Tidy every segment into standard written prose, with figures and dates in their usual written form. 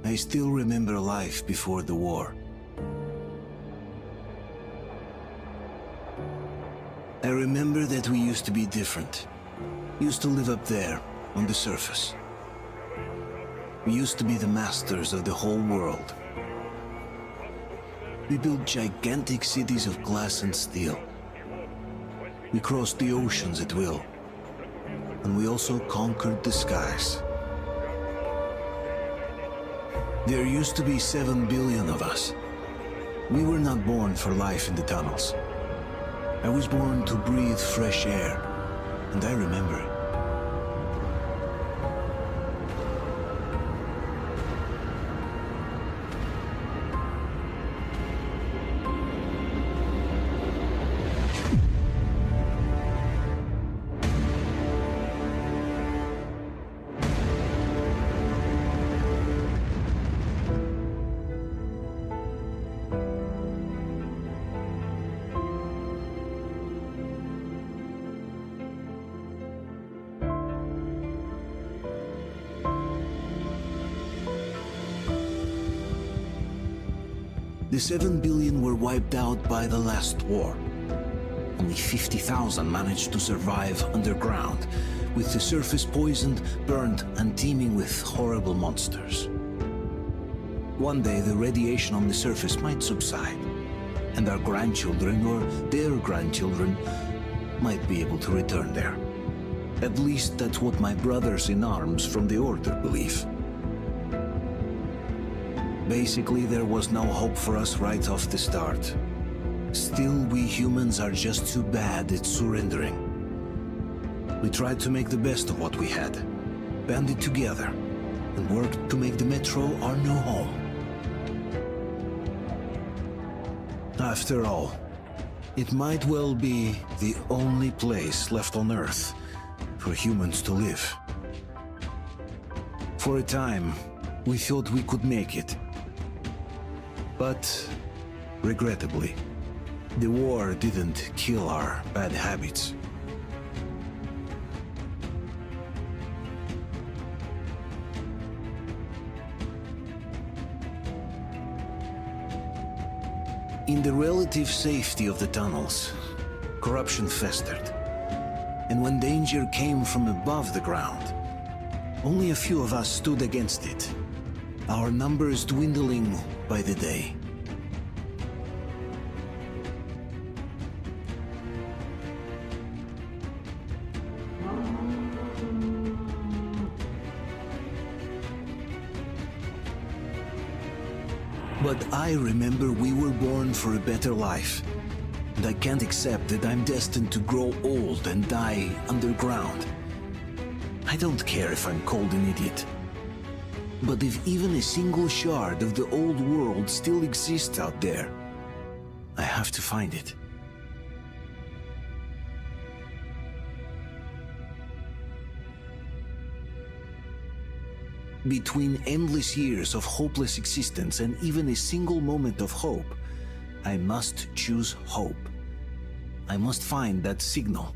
I still remember life before the war. I remember that we used to be different. Used to live up there, on the surface. We used to be the masters of the whole world. We built gigantic cities of glass and steel. We crossed the oceans at will. And we also conquered the skies. There used to be 7 billion of us. We were not born for life in the tunnels. I was born to breathe fresh air, and I remember it. The 7 billion were wiped out by the last war. Only 50,000 managed to survive underground, with the surface poisoned, burned, and teeming with horrible monsters. One day the radiation on the surface might subside, and our grandchildren or their grandchildren might be able to return there. At least that's what my brothers in arms from the Order believe. Basically, there was no hope for us right off the start. Still, we humans are just too bad at surrendering. We tried to make the best of what we had, banded together, and worked to make the Metro our new home. After all, it might well be the only place left on Earth for humans to live. For a time, we thought we could make it. But, regrettably, the war didn't kill our bad habits. In the relative safety of the tunnels, corruption festered. And when danger came from above the ground, only a few of us stood against it, our numbers dwindling by the day. But I remember we were born for a better life, and I can't accept that I'm destined to grow old and die underground. I don't care if I'm called an idiot. But if even a single shard of the old world still exists out there, I have to find it. Between endless years of hopeless existence and even a single moment of hope, I must choose hope. I must find that signal.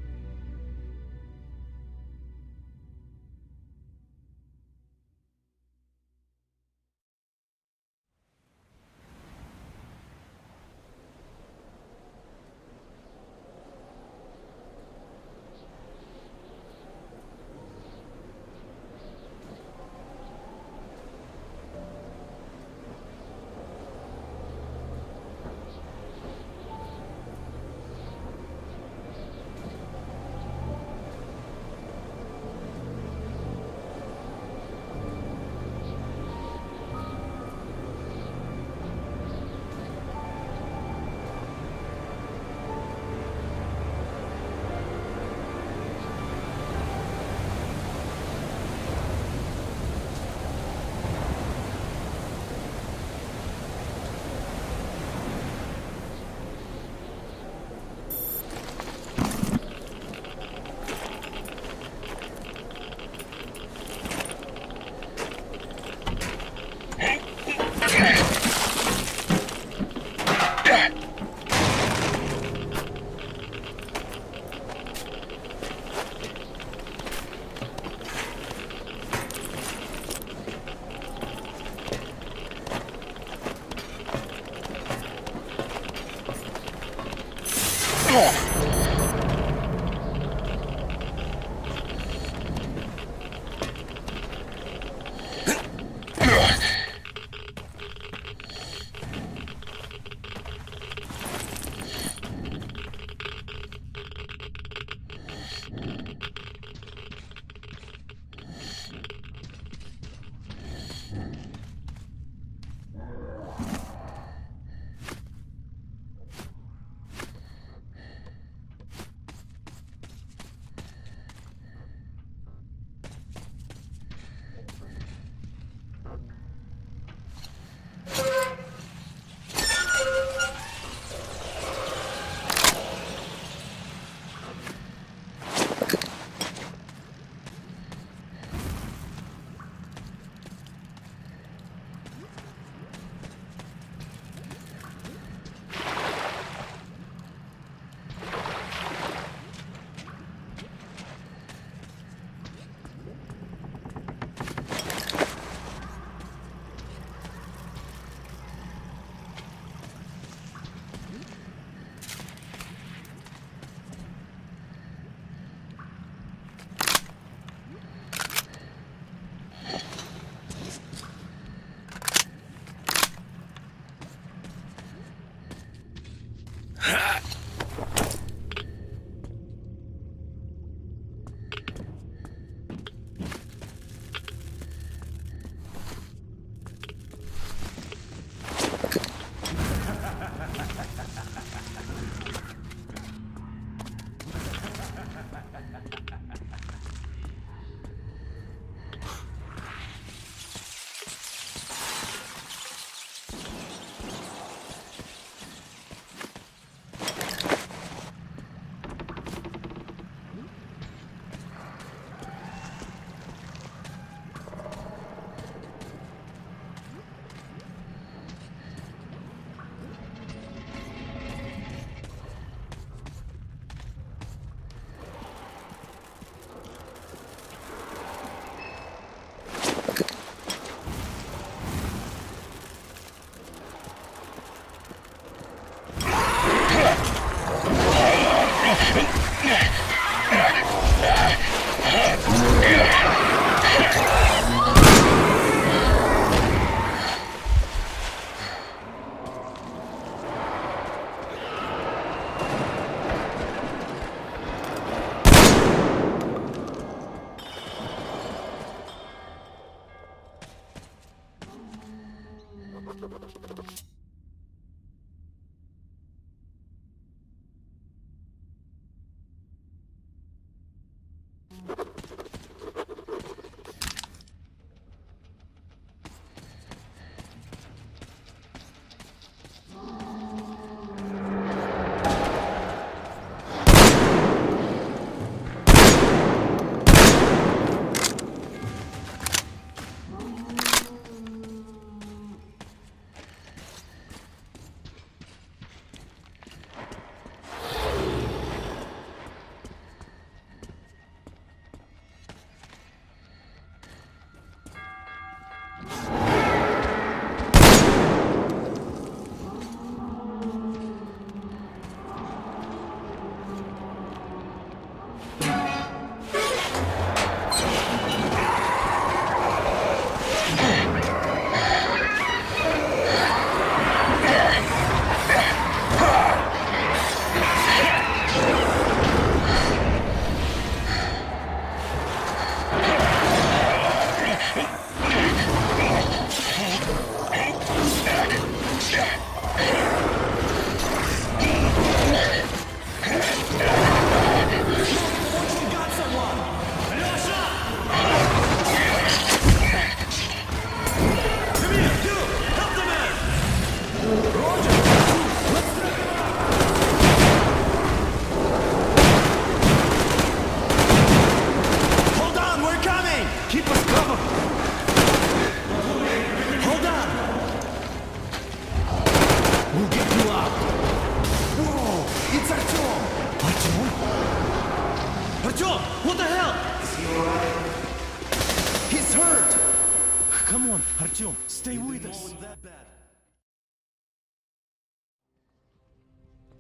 Artyom, stay with us.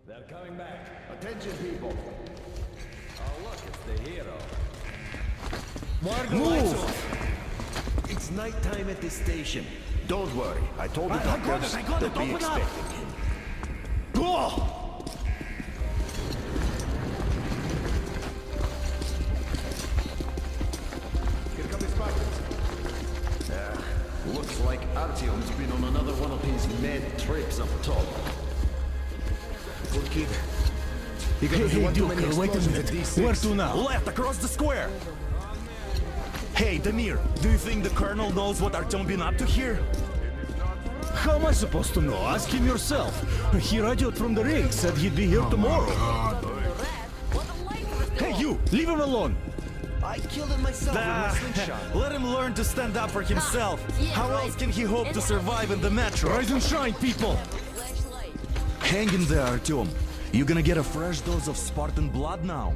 They're coming back. Attention, people. Oh, look, it's the hero. Why are the lights Move! off? It's nighttime at this station. Don't worry, I told the I got doctors it, I got they'll it, be open up! expecting him. Go! Here come the Spartans. Looks like Artyom's been on another one of his mad trips up top. Good kid. Hey, Duke, wait a minute. Where to now? Left, across the square! Hey, Damir, do you think the Colonel knows what Artyom been up to here? How am I supposed to know? Ask him yourself. He radioed from the rig, said he'd be here tomorrow. Hey, you! Leave him alone! I killed him myself with my slingshot. Let him learn to stand up for himself. How else can he hope to survive in the metro? Rise and shine, people! Hang in there, Artyom. You gonna get a fresh dose of Spartan blood now.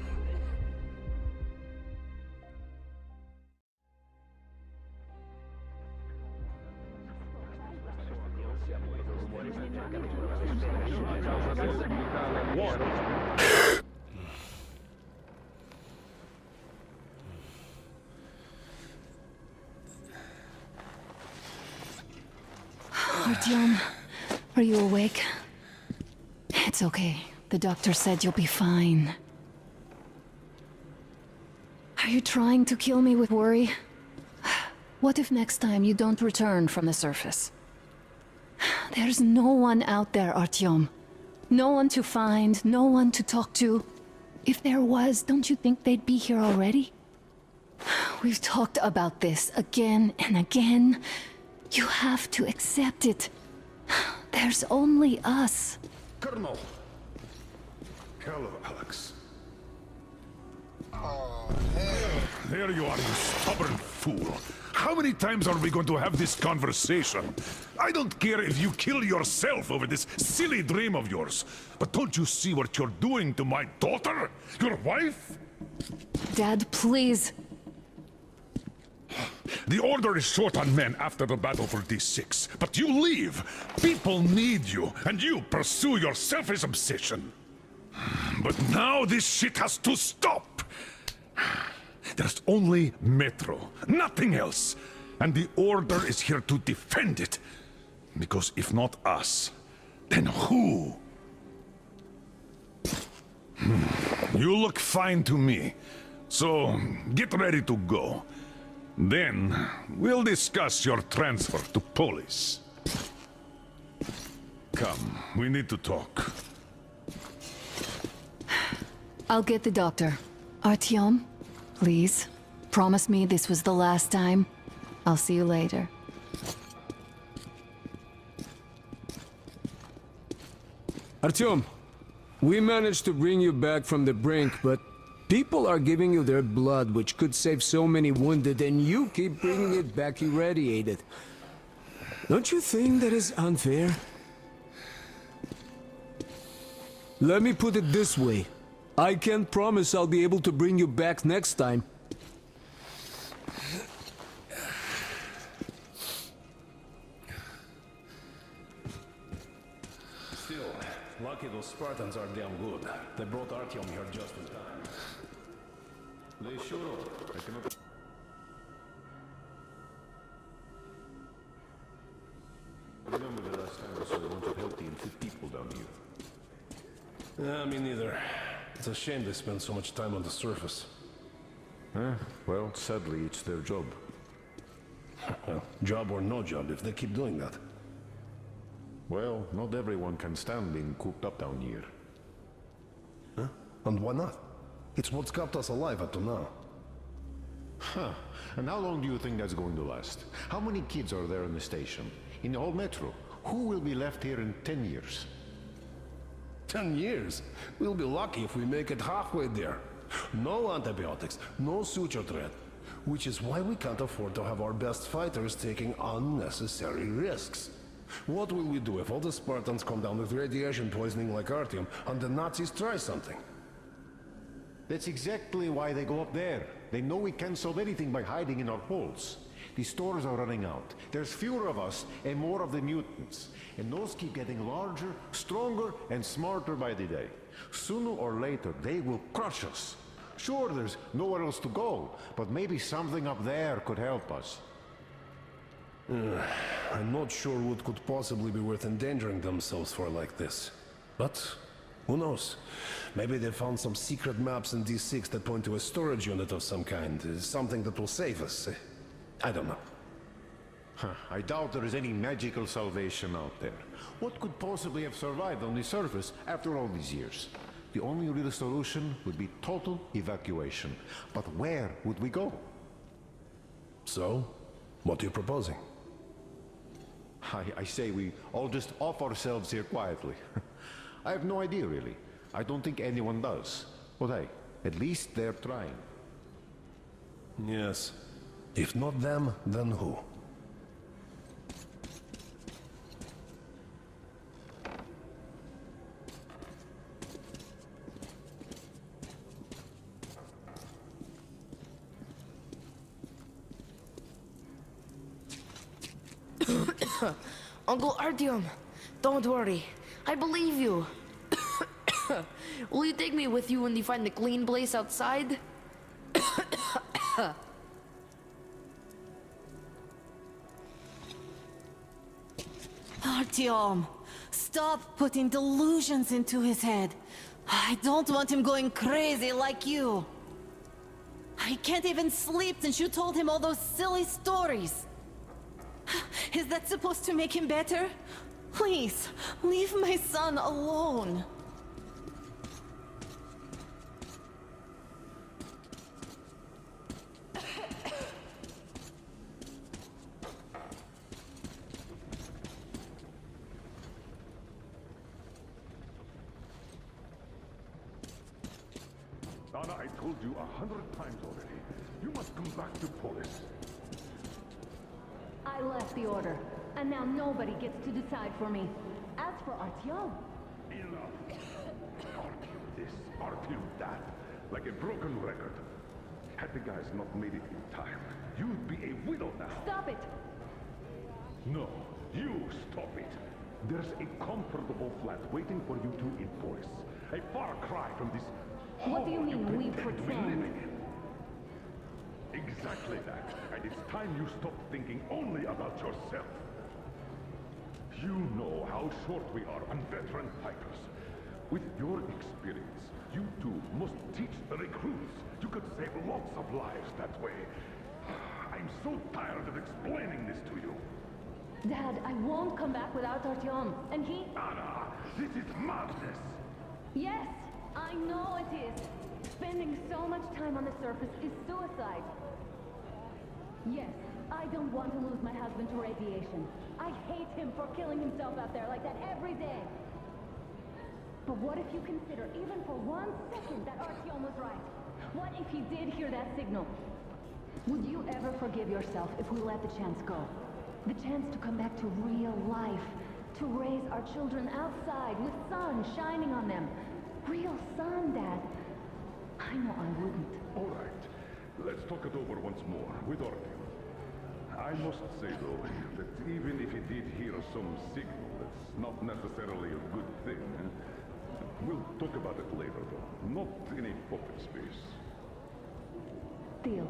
Artyom, are you awake? It's okay. The doctor said you'll be fine. Are you trying to kill me with worry? What if next time you don't return from the surface? There's no one out there, Artyom. No one to find, no one to talk to. If there was, don't you think they'd be here already? We've talked about this again and again. You have to accept it. There's only us. Colonel! Hello, Alex. There you are, you stubborn fool. How many times are we going to have this conversation? I don't care if you kill yourself over this silly dream of yours, but don't you see what you're doing to my daughter? Your wife? Dad, please. The Order is short on men after the battle for D6, but you leave. People need you, and you pursue your selfish obsession. But now this shit has to stop. There's only Metro, nothing else. And the Order is here to defend it. Because if not us, then who? You look fine to me. So, get ready to go. Then, we'll discuss your transfer to Polis. Come, we need to talk. I'll get the doctor. Artyom, please. Promise me this was the last time. I'll see you later. Artyom, we managed to bring you back from the brink, but people are giving you their blood, which could save so many wounded, and you keep bringing it back irradiated. Don't you think that is unfair? Let me put it this way. I can't promise I'll be able to bring you back next time. Still, lucky those Spartans are damn good. They brought Artyom here just in time. They sure are. I cannot... Remember the last time I saw a bunch of healthy and fit people down here? Yeah, me neither. It's a shame they spend so much time on the surface. Well, sadly, it's their job. Well, job or no job, if they keep doing that. Well, not everyone can stand being cooped up down here. Huh? And why not? It's what's kept us alive up to now. Huh. And how long do you think that's going to last? How many kids are there in the station? In the whole metro? Who will be left here in 10 years? 10 years? We'll be lucky if we make it halfway there. No antibiotics, no suture thread. Which is why we can't afford to have our best fighters taking unnecessary risks. What will we do if all the Spartans come down with radiation poisoning like Artyom, and the Nazis try something? That's exactly why they go up there. They know we can't solve anything by hiding in our holes. The stores are running out. There's fewer of us and more of the mutants. And those keep getting larger, stronger, and smarter by the day. Sooner or later, they will crush us. Sure, there's nowhere else to go, but maybe something up there could help us. I'm not sure what could possibly be worth endangering themselves for like this. But who knows? Maybe they found some secret maps in D6 that point to a storage unit of some kind. Something that will save us. I don't know. I doubt there is any magical salvation out there. What could possibly have survived on the surface after all these years? The only real solution would be total evacuation. But where would we go? So, what are you proposing? I say we all just off ourselves here quietly. I have no idea, really. I don't think anyone does. But hey, at least they're trying. Yes. If not them, then who? Uncle Artyom, don't worry. I believe you. Will you take me with you when you find the clean place outside? Artyom, stop putting delusions into his head. I don't want him going crazy like you. He can't even sleep since you told him all those silly stories. Is that supposed to make him better? Please, leave my son alone. Donna, I told you 100 times already. You must come back to Polis. I left the order, and now nobody gets to decide for me. As for Artyom... Enough. Artyom this, Artyom that. Like a broken record. Had the guys not made it in time, you'd be a widow now. Stop it! No, you stop it. There's a comfortable flat waiting for you two in Polis. A far cry from this... What do you mean, we pretend we're pretend? living in. Exactly that. And it's time you stopped thinking only about yourself. You know how short we are on veteran fighters. With your experience, you two must teach the recruits. You could save lots of lives that way. I'm so tired of explaining this to you. Dad, I won't come back without Artyom, and he... Anna, this is madness. Yes, I know it is. Spending so much time on the surface is suicide. Yes, I don't want to lose my husband to radiation. I hate him for killing himself out there like that every day. But what if you consider, even for 1 second, that Artyom was right? What if he did hear that signal? Would you ever forgive yourself if we let the chance go? The chance to come back to real life. To raise our children outside with sun shining on them. Real sun, Dad. I know I wouldn't. All right. Let's talk it over once more with Artyom. I must say, though, that even if he did hear some signal, that's not necessarily a good thing. We'll talk about it later, though. Not in a public space. Deal.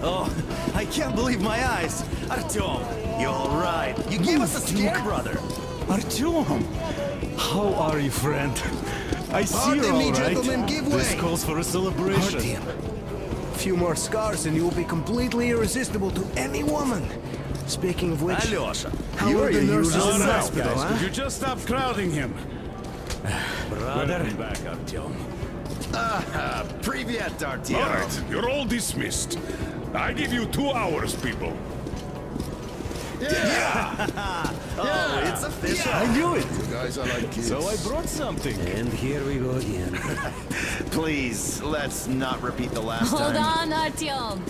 Oh, I can't believe my eyes! Artyom, you're all right. You gave us a scare, brother. Artyom! How are you, friend? I see Pardon you're me, all right. gentlemen, give This way. calls for a celebration. Artyom. A few more scars and you will be completely irresistible to any woman. Speaking of which... Alyosha, how you are are the your nurses usual in the Alright, hospital, guys, huh? could you just stop crowding him? Brother. Welcome back, Artyom. Privyet, All Artyom. right, you're all dismissed. I give you 2 hours, people. Oh, it's official. I knew it. You guys are like kids. So I brought something. And here we go again. Please, let's not repeat the last Hold time. on, Artyom.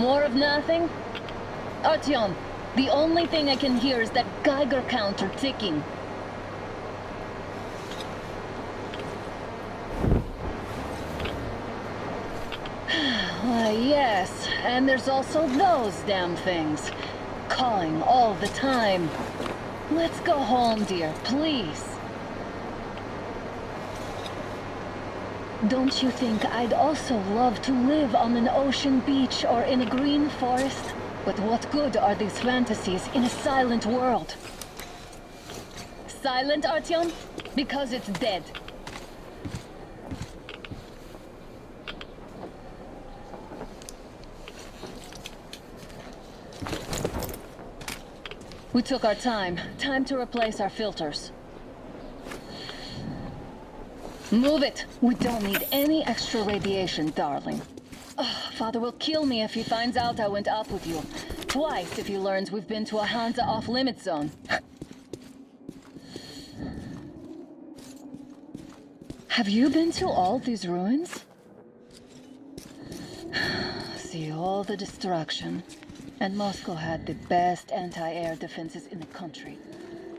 More of nothing? Artyom, the only thing I can hear is that Geiger counter ticking. Why, yes, and there's also those damn things. Calling all the time. Let's go home, dear, please. Don't you think I'd also love to live on an ocean beach or in a green forest? But what good are these fantasies in a silent world? Silent, Artyom? Because it's dead. We took our time. Time to replace our filters. Move it! We don't need any extra radiation, darling. Oh, Father will kill me if he finds out I went out with you. Twice if he learns we've been to a Hansa off-limit zone. Have you been to all these ruins? See all the destruction. And Moscow had the best anti-air defenses in the country.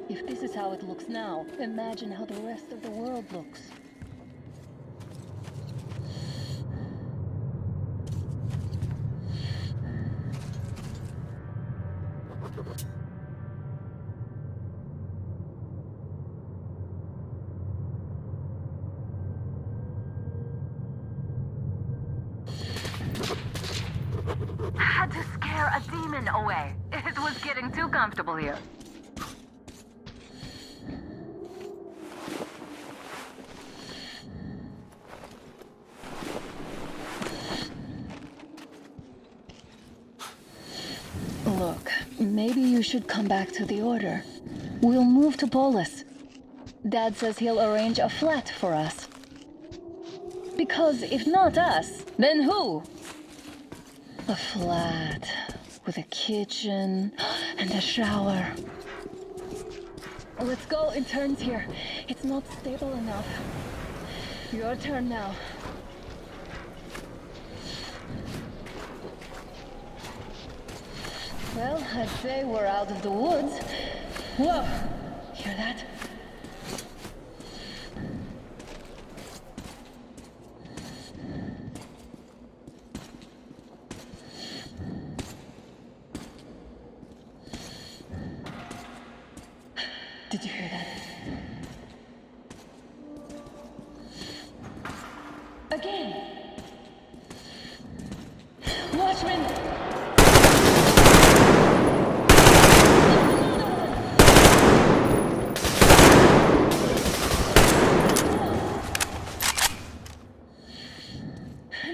If this is how it looks now, imagine how the rest of the world looks. Had to scare a demon away. It was getting too comfortable here. Look, maybe you should come back to the Order. We'll move to Polis. Dad says he'll arrange a flat for us. Because if not us, then who? A flat with a kitchen and a shower. Let's go in turns here. It's not stable enough. Your turn now. Well, I'd say we're out of the woods. Whoa! Hear that? Did you hear that? Again! Watchman!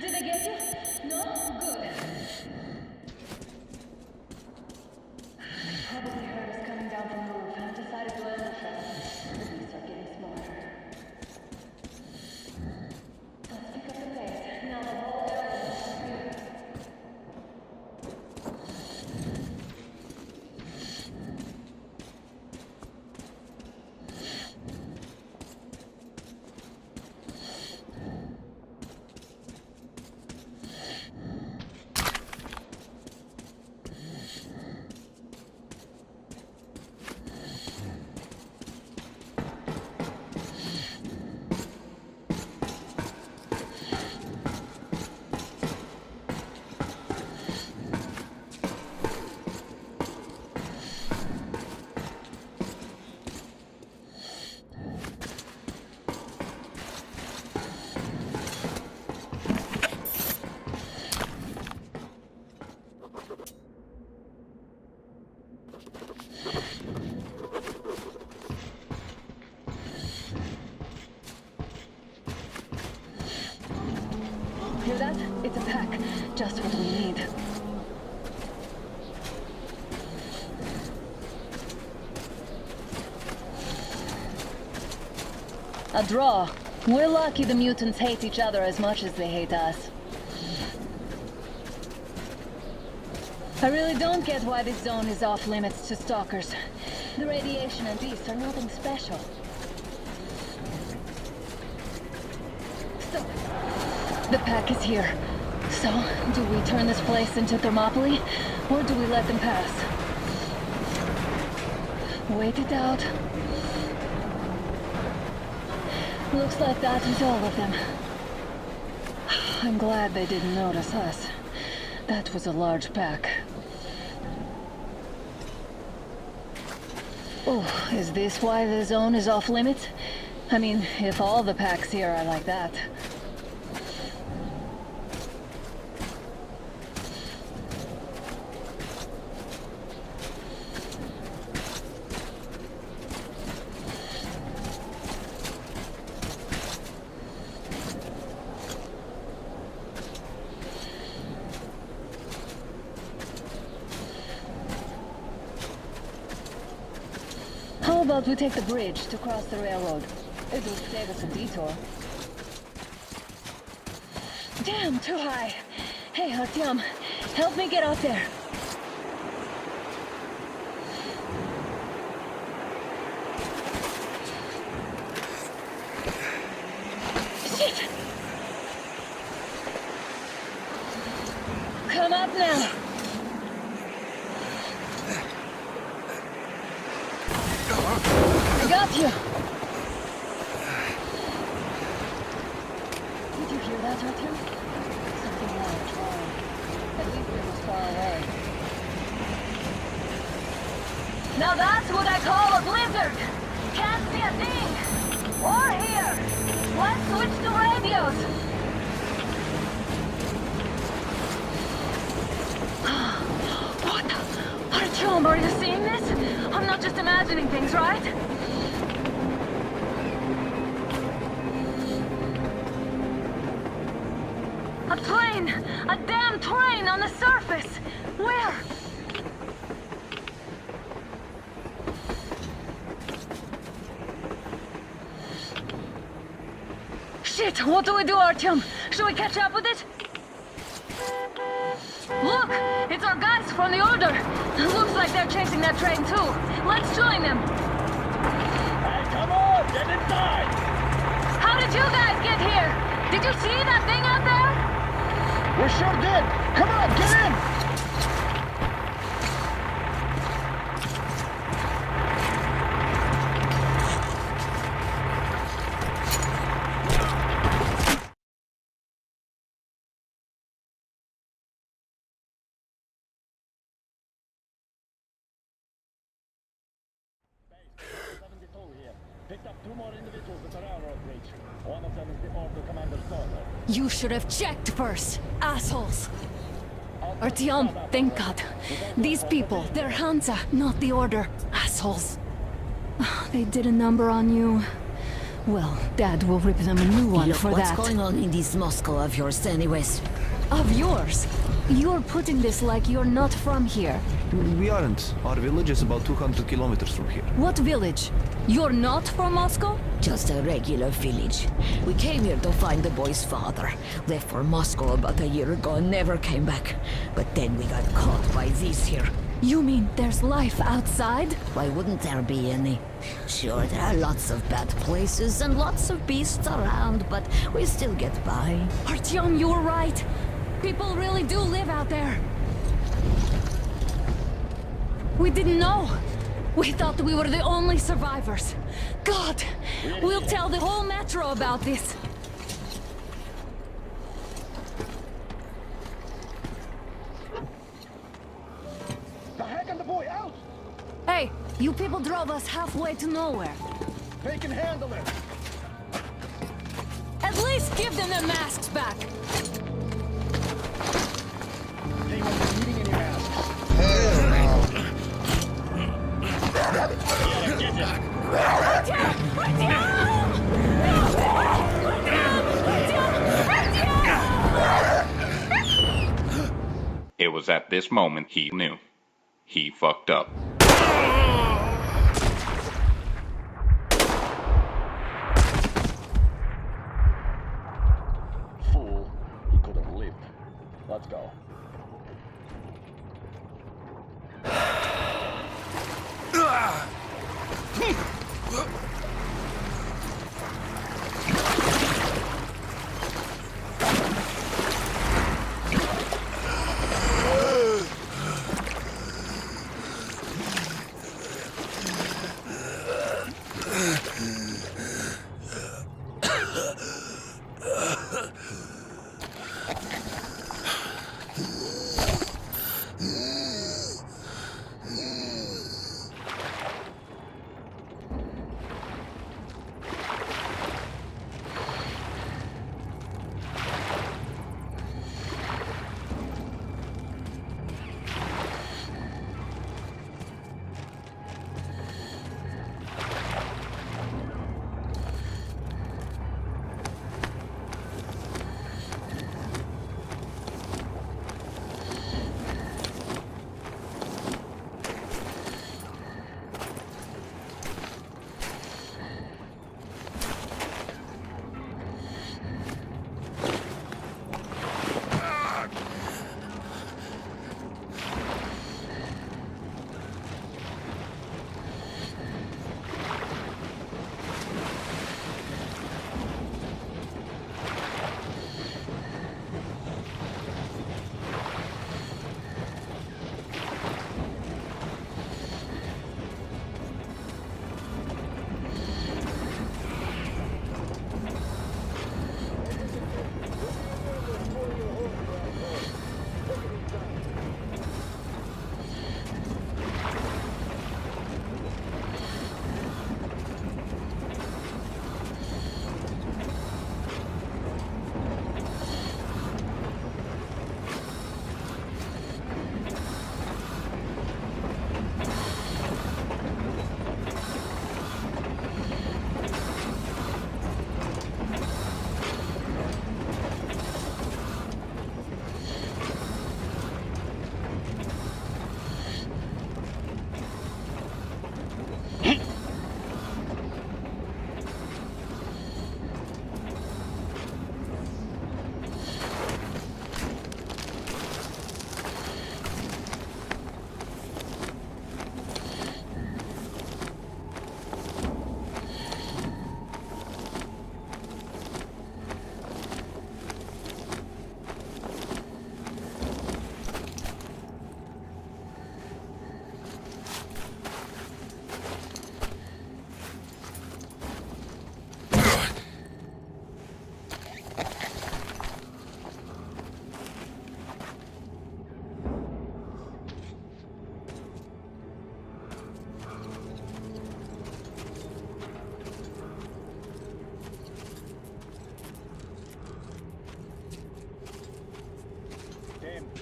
Did I get you? No? Good. They probably heard us coming down from the roof and decided to end us. The beasts are getting smarter. Let's pick up the pace. Now the whole area is clear. Hear that? It's a pack. Just what we need. A draw. We're lucky the mutants hate each other as much as they hate us. I really don't get why this zone is off limits to stalkers. The radiation and beasts are nothing special. Stop. The pack is here. So, do we turn this place into Thermopylae, or do we let them pass? Wait it out. Looks like that is all of them. I'm glad they didn't notice us. That was a large pack. Oh, is this why the zone is off limits? I mean, if all the packs here are like that. How about we take the bridge to cross the railroad? It will save us a detour. Damn, too high. Hey, Artyom, help me get out there. Shit! Come up now. I got you. Did you hear that, Artyom? Something large, roaring. At least it was far away. Now that's what I call a blizzard. Can't see a thing. Or hear. Let's switch to radios. What? Artyom, are you seeing this? I'm not just imagining things, right? A train! A damn train on the surface! Where? Shit! What do we do, Artyom? Should we catch up with it? Look! It's our guys from the Order! Looks like they're chasing that train too. Let's join them! Hey, come on! Get inside! How did you guys get here? Did you see that thing out there? We sure did! Come on, get in! Picked up 2 more individuals at the railroad bridge. One of them is the Order Commander's daughter. You should have checked first, assholes! Artyom, thank God. These people, they're Hansa, not the Order. Assholes. They did a number on you. Well, Dad will rip them a new one Look, for what's that. going on in this Moscow of yours anyways? Of yours? You're putting this like you're not from here. We aren't. Our village is about 200 kilometers from here. What village? You're not from Moscow? Just a regular village. We came here to find the boy's father. Left for Moscow about a year ago and never came back. But then we got caught by these here. You mean there's life outside? Why wouldn't there be any? Sure, there are lots of bad places and lots of beasts around, but we still get by. Artyom, you were right. People really do live out there. We didn't know. We thought we were the only survivors. God, we'll tell the whole metro about this. The heck and the boy out! Hey, you people drove us halfway to nowhere. They can handle it! At least give them their masks back. They won't be needing any masks. It was at this moment he knew. He fucked up. Fool. He could have lived. Let's go.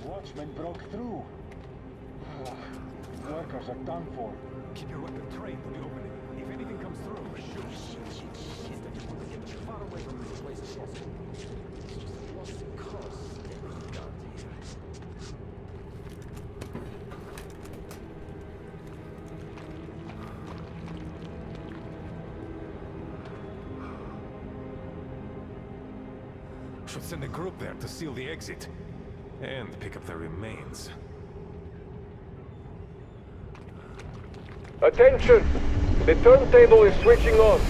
watchman broke through. Workers are done for. Keep your weapon trained on the opening. If anything comes through, shoot. Shit. I just want to get as far away from this place as possible. It's just a lost cause every guard here. Should send a group there to seal the exit. And pick up the remains. Attention! The turntable is switching on.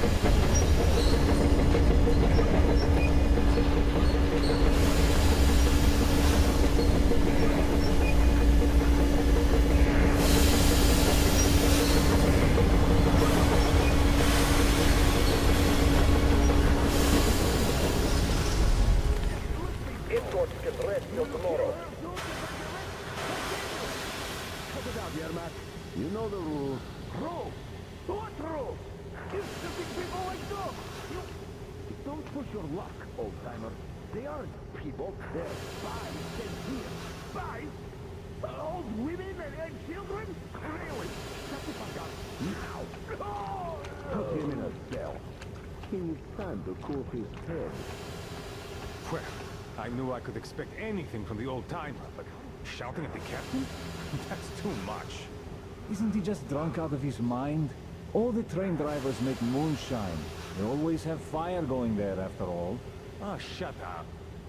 Escorts can rest till tomorrow. Cut it out, Yermak. You know the rules. Rule? What rule? Insulting people like dogs! You... Don't push your luck, old-timer. They aren't people, they're spies sent here. Spies? Old women and children? Really? Shut the fuck up. Now! Oh! Put him in a cell. He needs time to cool his head. Well, I knew I could expect anything from the old-timer, but shouting at the captain? That's too much. Isn't he just drunk out of his mind? All the train drivers make moonshine. They always have fire going there, after all. Oh, shut up.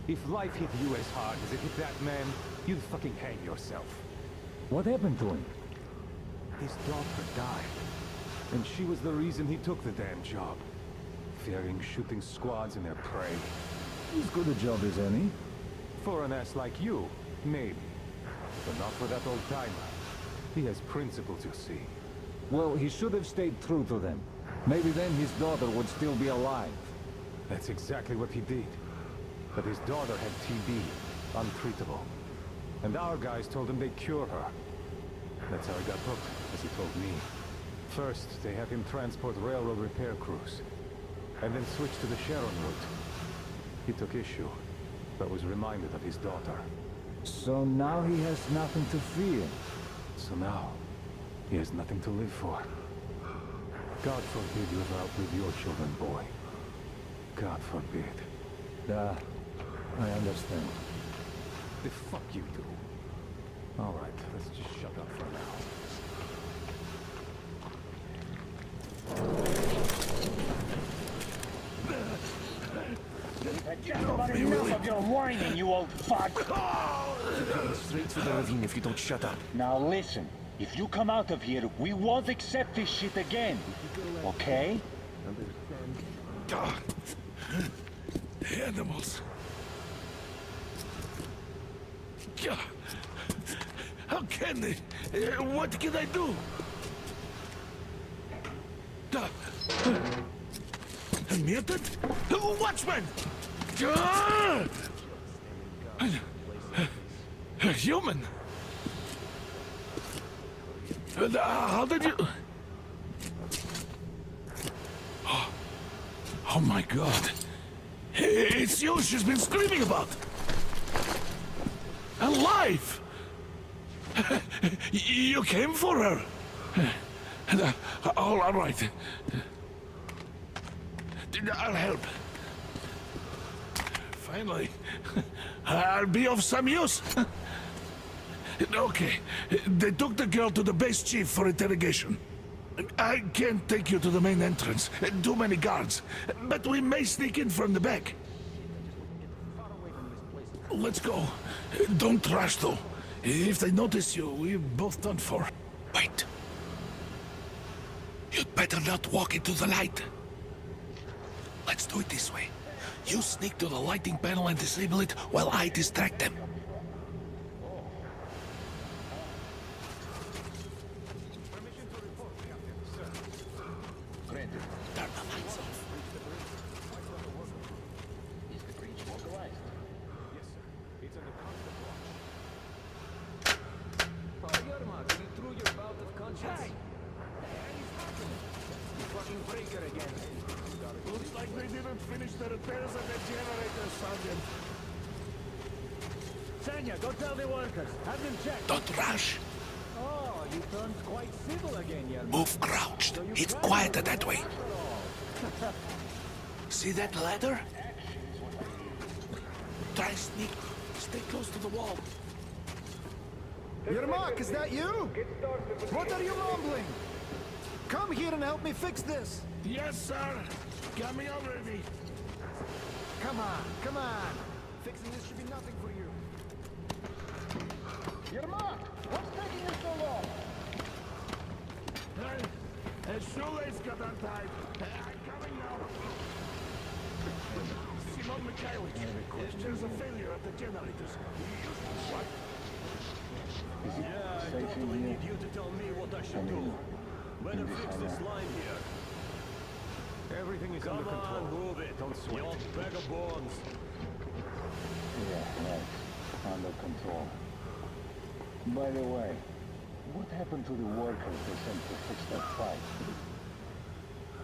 If life hit you as hard as it hit that man, you'd fucking hang yourself. What happened to him? His daughter died. And she was the reason he took the damn job. Fearing shooting squads in their prey. As good a job as any. For an ass like you, maybe. But not for that old-timer. He has principles, you see. Well, he should have stayed true to them. Maybe then his daughter would still be alive. That's exactly what he did. But his daughter had TB, untreatable. And our guys told him they'd cure her. That's how he got hooked, as he told me. First, they had him transport railroad repair crews. And then switch to the Sharon route. He took issue, but was reminded of his daughter. So now he has nothing to fear. So now, he has nothing to live for. God forbid you ever outlive your children, boy. God forbid. I understand. The fuck you do. All right, let's just shut up for now. Enough of your whining, you old fuck! You're going straight to the ravine if you don't shut up. Now listen, if you come out of here, we won't accept this shit again. Okay? Animals. How can they? What can I do? Mutant? Watchman! A human? How did you... Oh my God. It's you she's been screaming about. Alive! You came for her. All right. I'll help. Finally, I'll be of some use. Okay, they took the girl to the base chief for interrogation. I can't take you to the main entrance. Too many guards. But we may sneak in from the back. Let's go. Don't rush, though. If they notice you, we're both done for. Wait. You'd better not walk into the light. Let's do it this way. You sneak to the lighting panel and disable it while I distract them. Turn the lights off. Is the breach localized? Yes, sir. It's under constant watch. Yermak, you threw your bout of conscience. Hey! You fucking breaker again. Looks like they didn't finish the repairs of the generator, Sergeant. Sanya, go tell the workers. Have them check. Don't rush. Oh, you turned quite civil again, Yermak. Move crouched. It's quieter that way. See that ladder? Try sneak. Stay close to the wall. Yermak, is that you? What are you mumbling? Come here and help me fix this. Yes, sir. Got me already. Come on, come on. Fixing this should be nothing for you. Yermak, what's taking you so long? A shoelace got untied. I'm coming now. Simon Mikhailovich, there's a failure at the generators. What? Yeah, I totally need you to tell me what I should do. Better fix this line here. Everything is under control. Come on, move it. Don't sweat. You old bag of bones. Yeah, right. Under control. By the way, what happened to the workers they sent to fix that fight?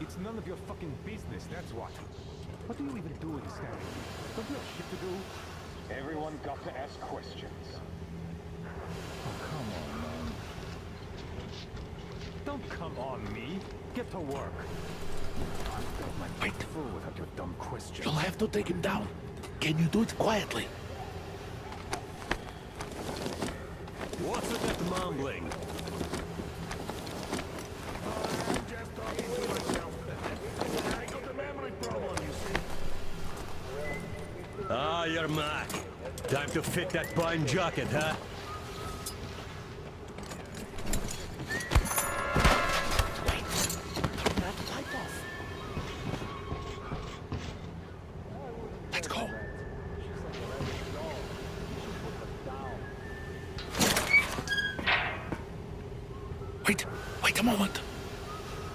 It's none of your fucking business, that's what. What do you even do in standing here? Don't you have shit to do? Everyone got to ask questions. Oh, come on, man. Don't come on me. Get to work. I've got my Wait. full without your dumb questions. You'll have to take him down. Can you do it quietly? What's with that mumbling? I'm just talking to myself. I got a memory problem, you see. Ah, Yermak. Time to fit that pine jacket, huh? Let's go. Wait a moment.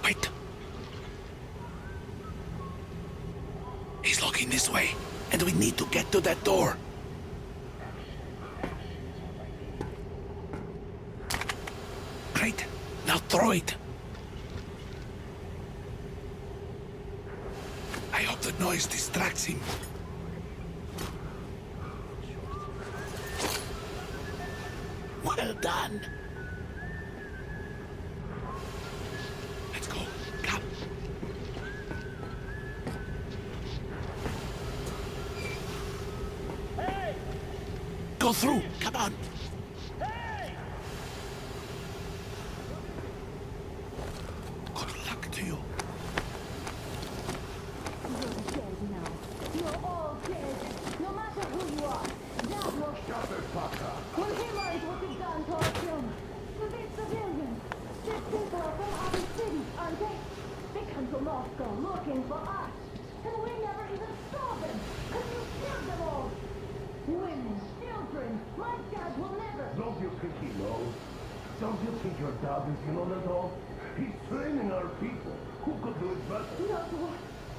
Wait. He's looking this way, and we need to get to that door. Great. Now throw it. I hope the noise distracts him. Well done. Let's go. Come. Hey! Go through. Come on. Hey! Good luck to you. You're all dead, no matter who you are. That was... Shut the fuck up. When he learns what you've done to our film, to these civilians, these people are from other cities, aren't they? They come to Moscow looking for us, and we never even saw them, because you killed them all. Women, children, my dad will never... Don't you think he knows? Don't you think your dad is in on it all? He's training our people. Who could do it better? No,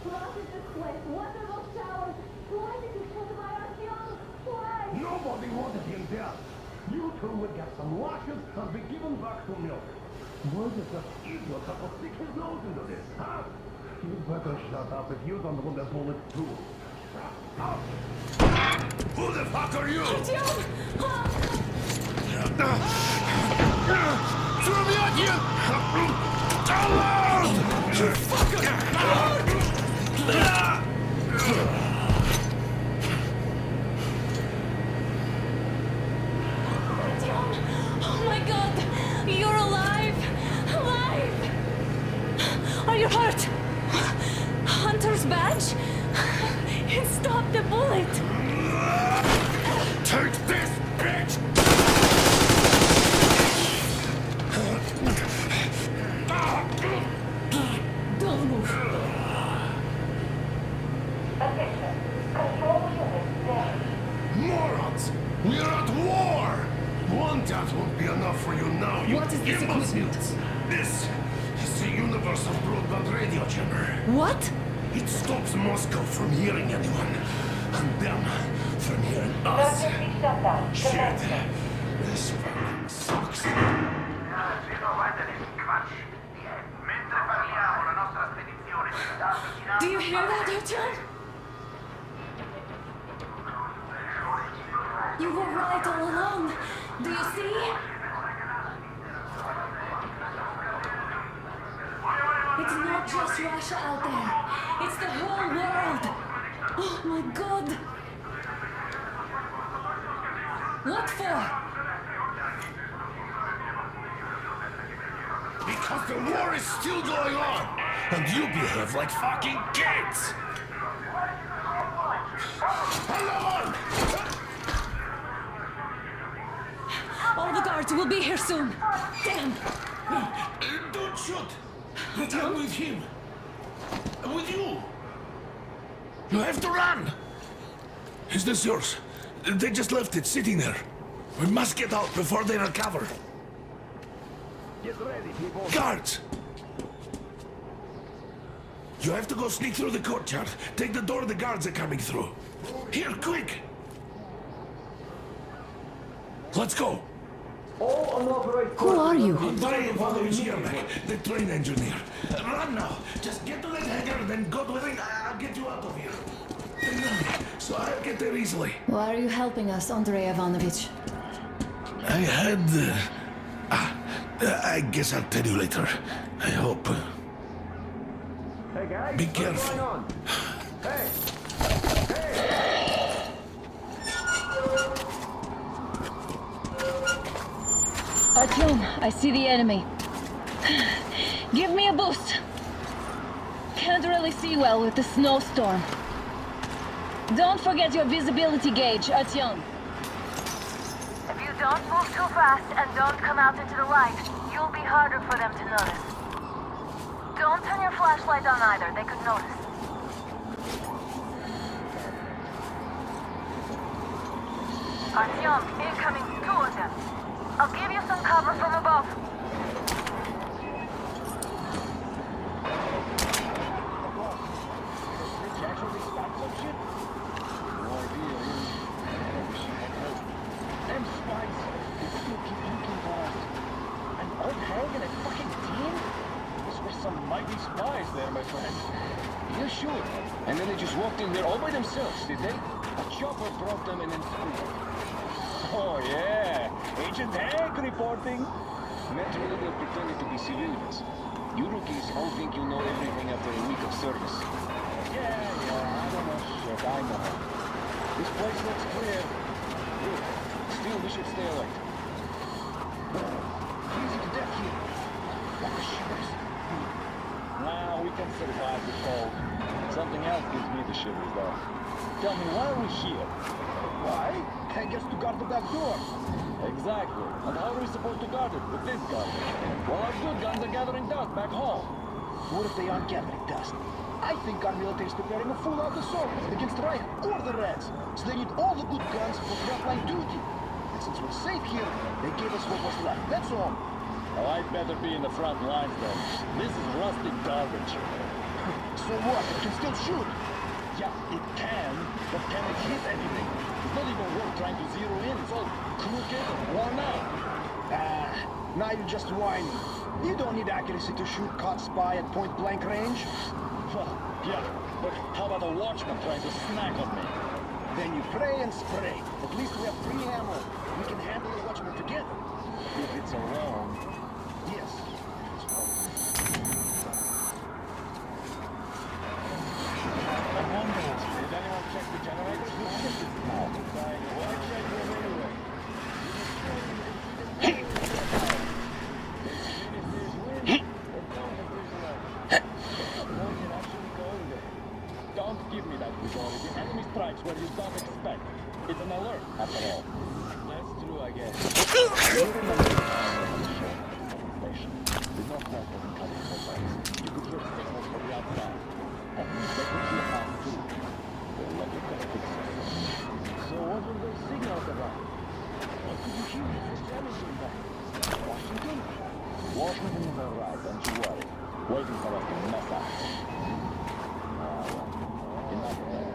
what is this place? What are those showers? Why did you kill my Artyom? Why? Nobody wanted him dead. You two would get some washes and be given back to milk. Why does that idiot have to stick his nose into this, huh? You better shut up if you don't want a bullet too. Shut up! Who the fuck are you? Artyom! Throw me at you! Alone! You fucker! Oh my god! You're alive! Alive! Are you hurt? Hunter's badge? It stopped the bullet! Take this, bitch! Don't move. Attention. Control unit dead. Morons! We're at war! One death won't be enough for you now, you What is this imbeciles! equipment? This is the universal broadband radio jammer. What? It stops Moscow from hearing anyone, and them from hearing us. Emergency shutdown. Shit. This fucking sucks. Do you hear that, Artyom? You were right all along. Do you see? It's not just Russia out there. It's the whole world. Oh my God. What for? Because the war is still going on, and you behave like fucking kids! Alone! All the guards will be here soon. Damn. Don't shoot! I'm with him. I'm with you. You have to run! Is this yours? They just left it sitting there. We must get out before they recover. Get ready, people. Guards! You have to go sneak through the courtyard. Take the door the guards are coming through. Here, quick! Let's go! Who are you? Andrei Ivanovich, the train engineer. Run now! Just get to that hangar, then go to it. I'll get you out of here. So I'll get there easily. Why are you helping us, Andrei Ivanovich? I had... I guess I'll tell you later. I hope. Hey guys, Be what's careful. going on? Hey! Artyom, I see the enemy. Give me a boost. Can't really see well with the snowstorm. Don't forget your visibility gauge, Artyom. If you don't move too fast and don't come out into the light, you'll be harder for them to notice. Don't turn your flashlight on either, they could notice. Artyom, incoming, 2 of them. I'll give you some cover from above. Them spies, they still keep looking for us. And old Hag and a fucking team? Those were some mighty spies there, my friend. Yeah, sure. And then they just walked in there all by themselves, did they? A chopper brought them and then threw them. Oh, yeah. Agent Hag reporting. Naturally, they're pretending to be civilians. You rookies all think you know everything after a week of service. Yeah, I don't know shit, I know. This place looks clear. Good. Still, we should stay alert. Easy to death here. What the shivers? Nah, we can survive the cold. Something else gives me the shivers, though. Tell me, why are we here? Why? I guess to guard the back door. Exactly. And how are we supposed to guard it with this gun? Well, our good guns are gathering dust back home. What if they aren't gathering dust? I think our military is preparing a full-out assault against Ryan or the Reds. So they need all the good guns for frontline duty. And since we're safe here, they gave us what was left. That's all. Well, I'd better be in the front lines then. This is rusting garbage. So what? It can still shoot. Yeah, it can, but can it hit anything? It's not even worth trying to zero in. It's all crooked and worn out. Now you're just whining. You don't need accuracy to shoot caught spy at point-blank range. Well, yeah, but how about a watchman trying to snack on me? Then you pray and spray. At least we have free ammo. We can handle the watchman together. If it's alone. Yes. Did anyone check the generators? No. Why check them anyway? Don't give me that visual. The enemy strikes where you don't expect. It's an alert, after all. That's true, I guess. You remember the time on the shore station? The Northwest wasn't cutting so fast. You could hear signals from the outside. At least they could hear us too. They're lucky to fix us. So what were those signals about? What did you hear? What's damaging that? Washington? Washington is alright, don't you worry. Waiting for us to mess up. Enough of that.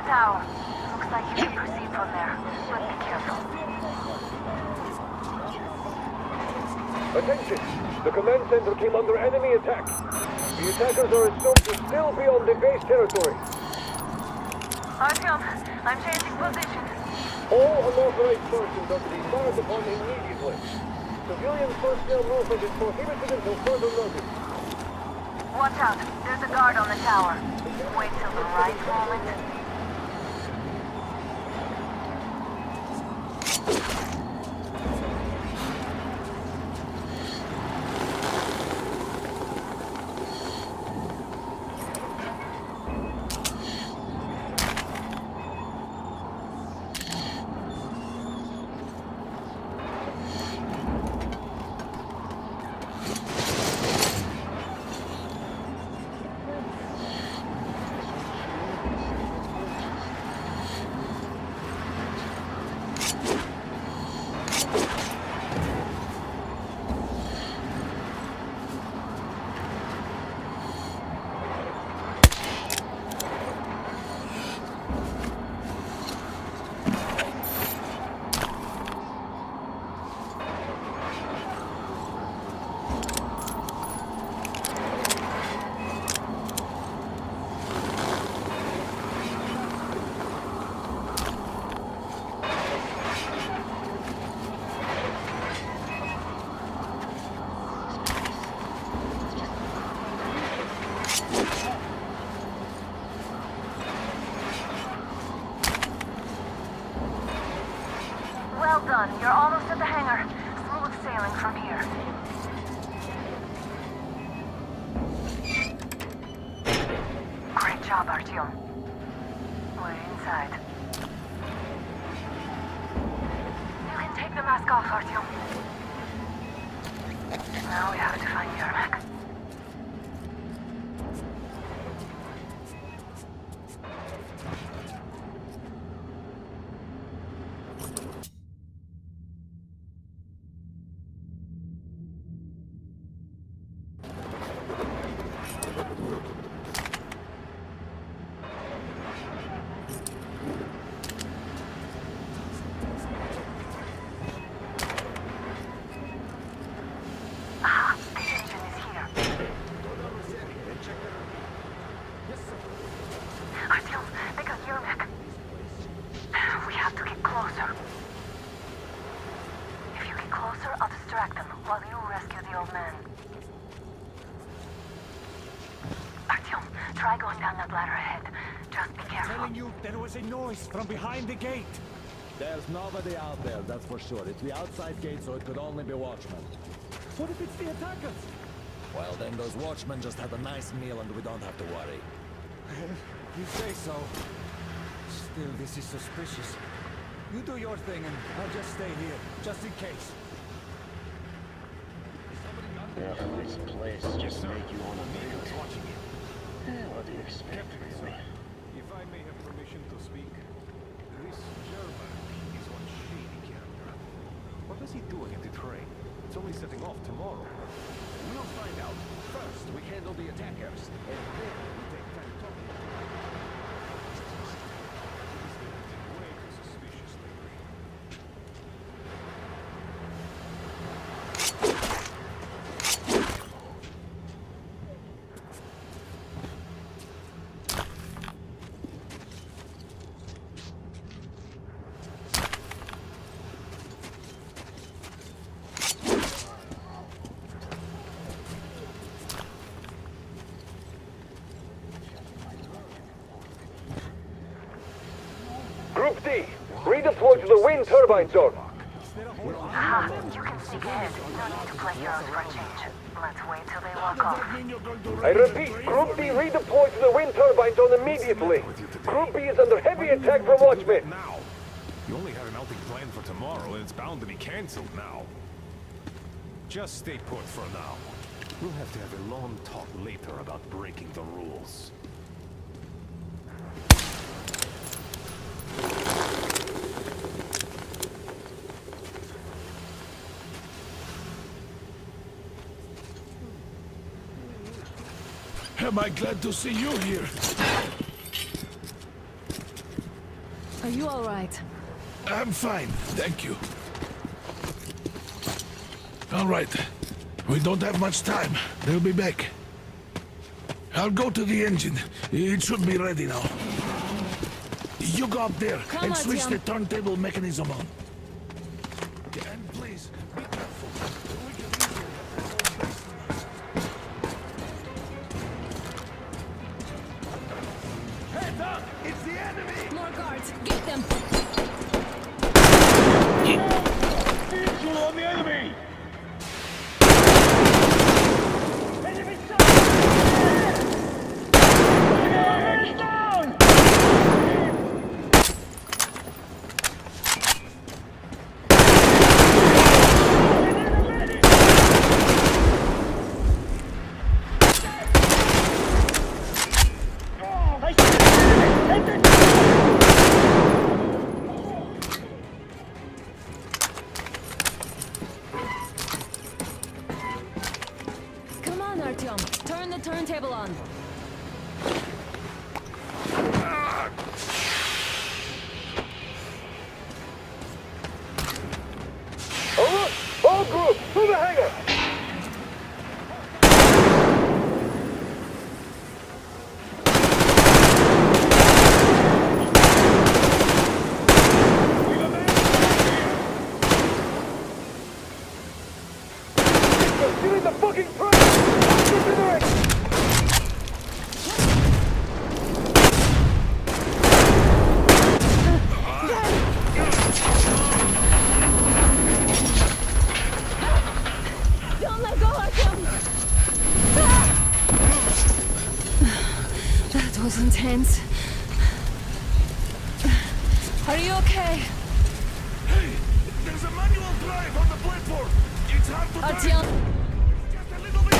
tower. Looks like you can proceed from there, but be careful. Attention! The command center came under enemy attack. The attackers are assumed to still be on the base territory. Artyom, I'm changing position. All unauthorized persons are to be fired upon immediately. Civilian personnel movement is prohibited until further notice. Watch out. There's a guard on the tower. Wait till the right moment. Well done. You're almost at the hangar. Smooth sailing from here. Great job, Artyom. We're inside. You can take the mask off, Artyom. Now we have to find Yermak. Try going down that ladder ahead. Just be careful. Telling you, there was a noise from behind the gate. There's nobody out there, that's for sure. It's the outside gate, so it could only be watchmen. What if it's the attackers? Well, then those watchmen just had a nice meal and we don't have to worry. You say so. Still, this is suspicious. You do your thing and I'll just stay here, just in case. This place just make you want to be watching it. What do you expect from me? If I may have permission to speak, this German is one shady character. What is he doing at the train? It's only setting off tomorrow. We'll find out. First, we handle the attackers, and then we take time talking. Way too suspicious lately. Group D, redeploy to the wind turbine zone. Aha, you can sneak ahead. No need to play heroes for a change. Let's wait till they walk off. I repeat, Group D redeploy to the wind turbine zone immediately. Group B is under heavy attack from watchmen. You only had an outing planned for tomorrow, and it's bound to be cancelled now. Just stay put for now. We'll have to have a long talk later about breaking the rules. Am I glad to see you here? Are you all right? I'm fine, thank you. All right. We don't have much time. They'll be back. I'll go to the engine. It should be ready now. You go up there and switch the turntable mechanism on. And please, be careful. Heads up! It's the enemy! More guards! Get them! Visual on the enemy! Come on, Artyom. Turn the turntable on. Alright, all group, to the hangar! Get in the fucking truck! Get to the right! Don't let go, Artyom! That was intense. Are you okay? Hey! There's a manual drive on the platform! It's hard to Artyom! Just a little bit...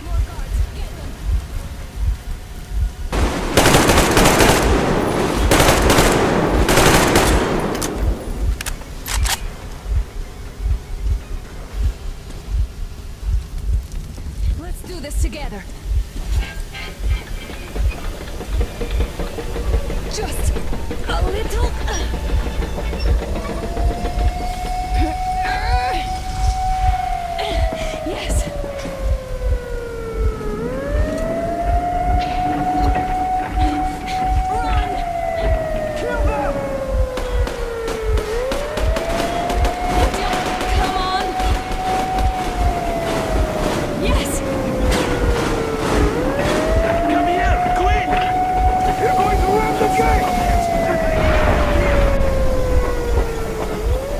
More guards! Get them! Let's do this together. Just a little. Yes. Run! Kill them! Come on! Yes! Come here, quick! You're going to ram the gate!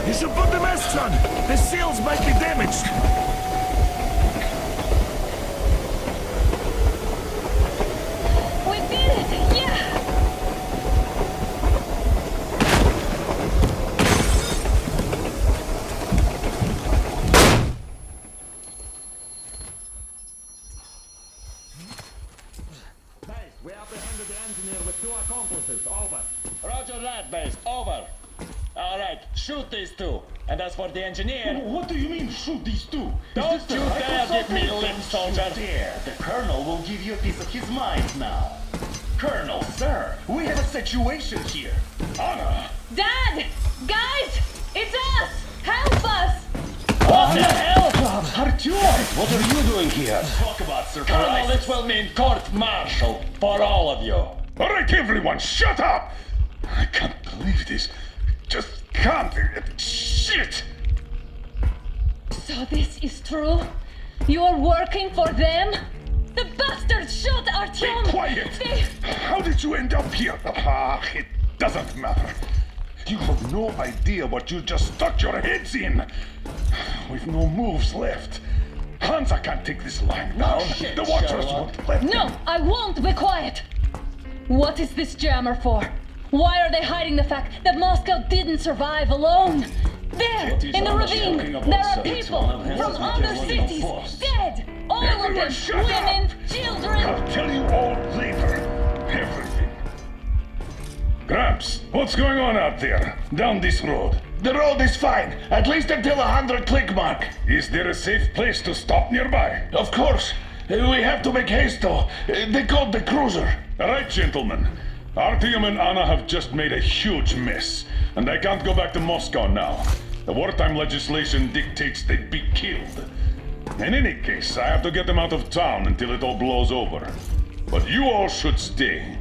You should put the masks on! The seals might be damaged! We did it! Yeah! Base, we apprehended the engineer with 2 accomplices. Over. Roger that, base. Over. Alright, shoot these 2. And as for the engineer... What do you mean, shoot these 2? Don't you dare give me lip, soldier! Dare. The Colonel will give you a piece of his mind now. Colonel, sir, we have a situation here. Anna! Dad! Guys! It's us! Help us! What the hell? Artyom, what are you doing here? Talk about surprise. Colonel, it will mean court-martial for all of you. All right, everyone, shut up! I can't believe this. Just can't. Shit! So this is true? You are working for them? The bastards shot Artyom! Be quiet! How did you end up here? Ah, it doesn't matter. You have no idea what you just stuck your heads in. We've no moves left. Hansa can't take this line down. shit, The Watchers Sherlock. won't let No, I won't be quiet! What is this jammer for? Why are they hiding the fact that Moscow didn't survive alone? There, It is in the almost ravine, talking about there are some- people one of them from has other been cities, forced. dead! All of Everyone them, shut women, up! children! I'll tell you all later. Everything. Gramps, what's going on out there? Down this road? The road is fine, at least until 100 click mark. Is there a safe place to stop nearby? Of course. We have to make haste though. They called the cruiser. All right, gentlemen. Artyom and Anna have just made a huge mess, and I can't go back to Moscow now. The wartime legislation dictates they'd be killed. In any case, I have to get them out of town until it all blows over. But you all should stay.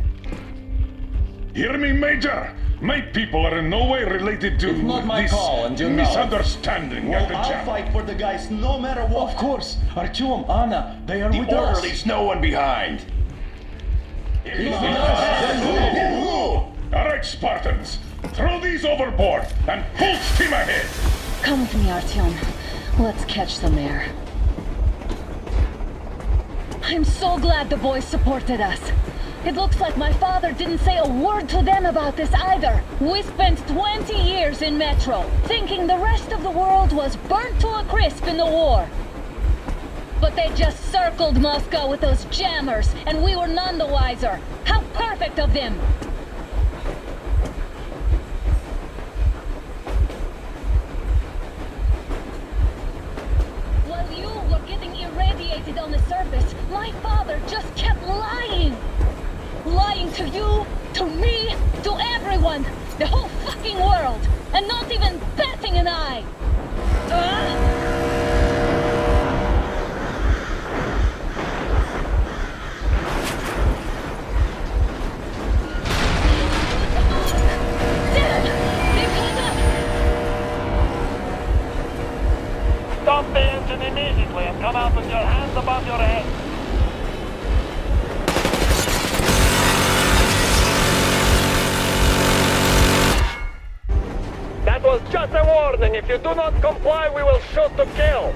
Hear me, Major? My people are in no way related to It's not my this call, and you know it. misunderstanding at the I'll jam. fight for the guys no matter what. Of course. Artyom, Anna, they are with us. Leaves no one behind. All right, Spartans. Throw these overboard and full steam ahead. Come with me, Artyom. Let's catch some air. I'm so glad the boys supported us. It looks like my father didn't say a word to them about this either. We spent 20 years in Metro, thinking the rest of the world was burnt to a crisp in the war. But they just circled Moscow with those jammers, and we were none the wiser. How perfect of them! While you were getting irradiated on the surface, my father just kept lying. Lying to you, to me, to everyone, the whole fucking world, and not even batting an eye. Stop the engine immediately and come out with your hands above your head. That was just a warning. If you do not comply, we will shoot to kill.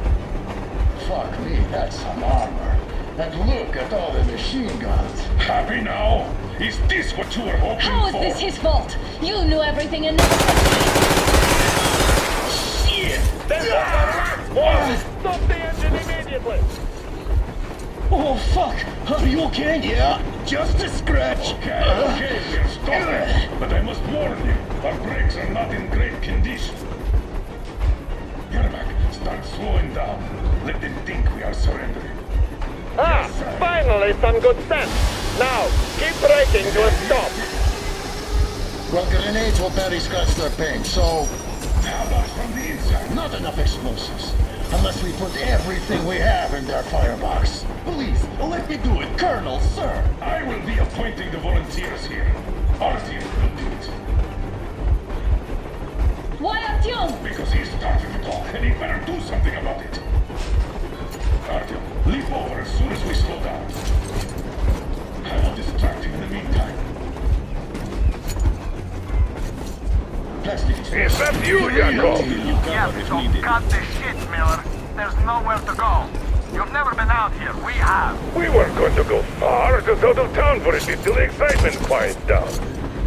Fuck me, that's some armor. And look at all the machine guns. Happy now? Is this what you were hoping How is for? this his fault? You knew everything and never said Shit! Stop the engine immediately! Oh, fuck! Are you okay? Yeah, just a scratch. Okay, we're stopping. But I must warn you, our brakes are not in great condition. Yermak, start slowing down. Let them think we are surrendering. Finally some good sense. Now, keep braking to a stop. Well, grenades will barely scratch their paint, so... How about from the inside? Not enough explosives. Unless we put everything we have in their firebox. Please, let me do it, Colonel, sir. I will be appointing the volunteers here. Artyom will do it. Why Artyom? Because he started it all, and he better do something about it. Artyom, leap over as soon as we slow down. I will distract him in the meantime. Is that you, Yakov? Yeah, so cut the shit, Miller. There's nowhere to go. You've never been out here. We have. We weren't going to go far, just out of town for a bit till the excitement quiets down.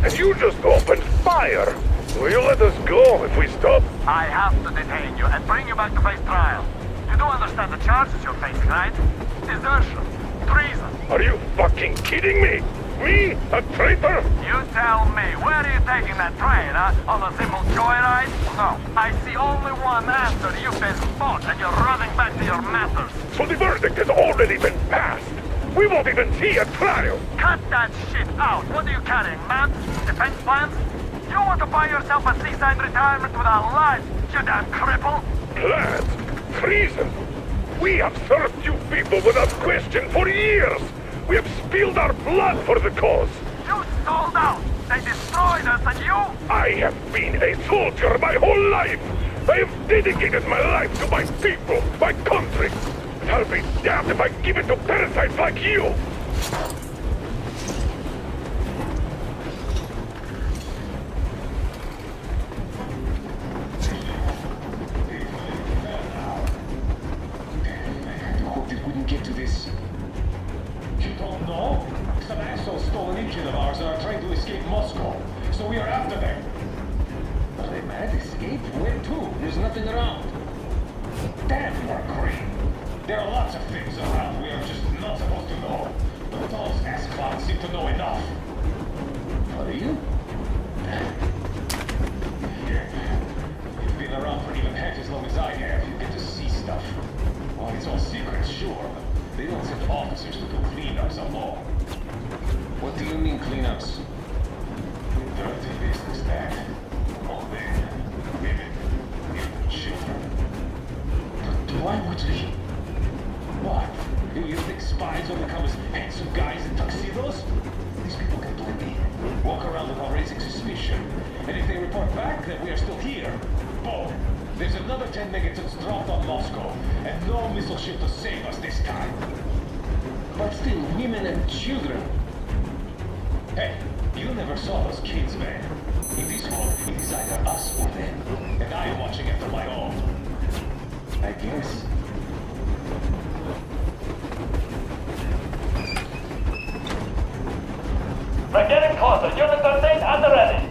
And you just opened fire. Will you let us go if we stop? I have to detain you and bring you back to face trial. You do understand the charges you're facing, right? Desertion. Treason. Are you fucking kidding me? Me? A traitor? You tell me, where are you taking that train, huh? On a simple joyride? No, I see only one answer. You've been spot and you're running back to your masters. So the verdict has already been passed. We won't even see a trial. Cut that shit out. What are you carrying, maps? Defense plans? You want to buy yourself a seaside retirement without life, you damn cripple? Plans? Treason? We have served you people without question for years. We have spilled our blood for the cause. You sold out. They destroyed us and you? I have been a soldier my whole life. I have dedicated my life to my people, my country. And I'll be damned if I give it to parasites like you. So we are after them. Are they mad? Escape? Where to? There's nothing around. Damn, you are green. There are lots of things around we are just not supposed to know. But those ass clowns seem to know enough. What are you? basic suspicion. And if they report back that we are still here, boom! There's another 10 megatons dropped on Moscow, and no missile ship to save us this time. But still, women and children. Hey, you never saw those kids, man. In this war, it is either us or them. And I am watching after my own. I guess. We're getting closer. Unit 13 at the ready.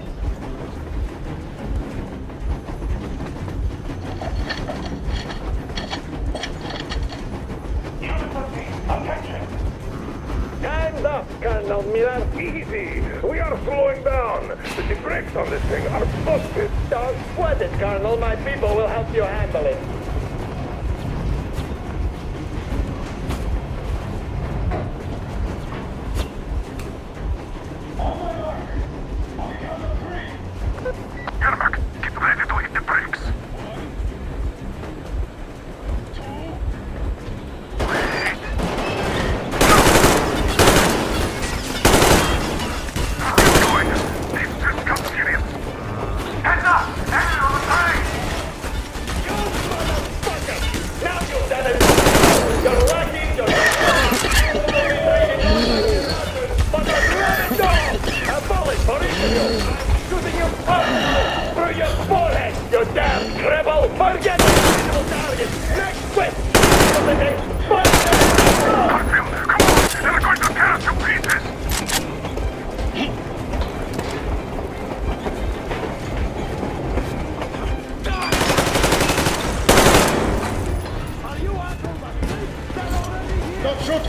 Unit 13, attention. Stand up, Colonel Miller. Easy. We are slowing down. The brakes on this thing are busted. Don't sweat it, Colonel. My people will help you handle it.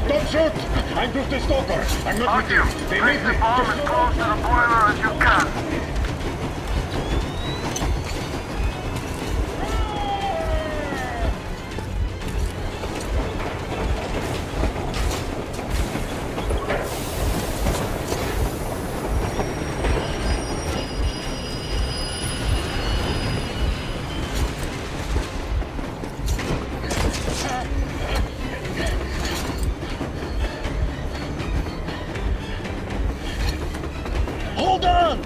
Don't shoot! I'm just a stalker. I'm not with you. They made me. Bomb as close to the boiler as you can. Hold on!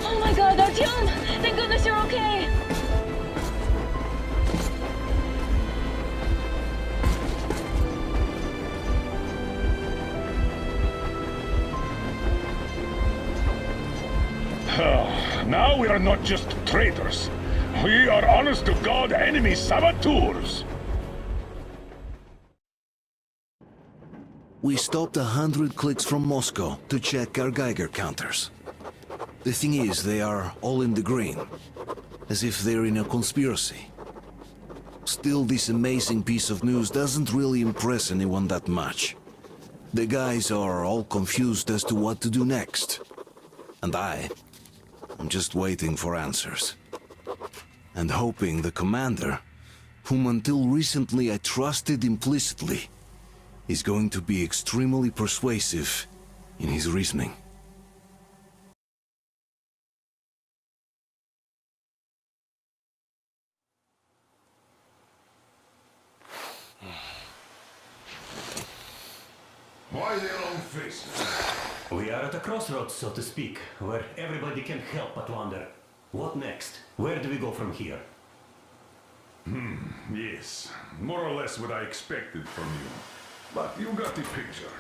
Oh my god, Artyom! Thank goodness you're okay! Now we are not just traitors. We are honest-to-God enemy saboteurs. We stopped 100 clicks from Moscow to check our Geiger counters. The thing is, they are all in the green, as if they're in a conspiracy. Still, this amazing piece of news doesn't really impress anyone that much. The guys are all confused as to what to do next. And I'm just waiting for answers. And hoping the commander, whom until recently I trusted implicitly, is going to be extremely persuasive in his reasoning. Why their own faces? We are at a crossroads, so to speak, where everybody can help but wonder. What next? Where do we go from here? Yes. More or less what I expected from you. But you got the picture.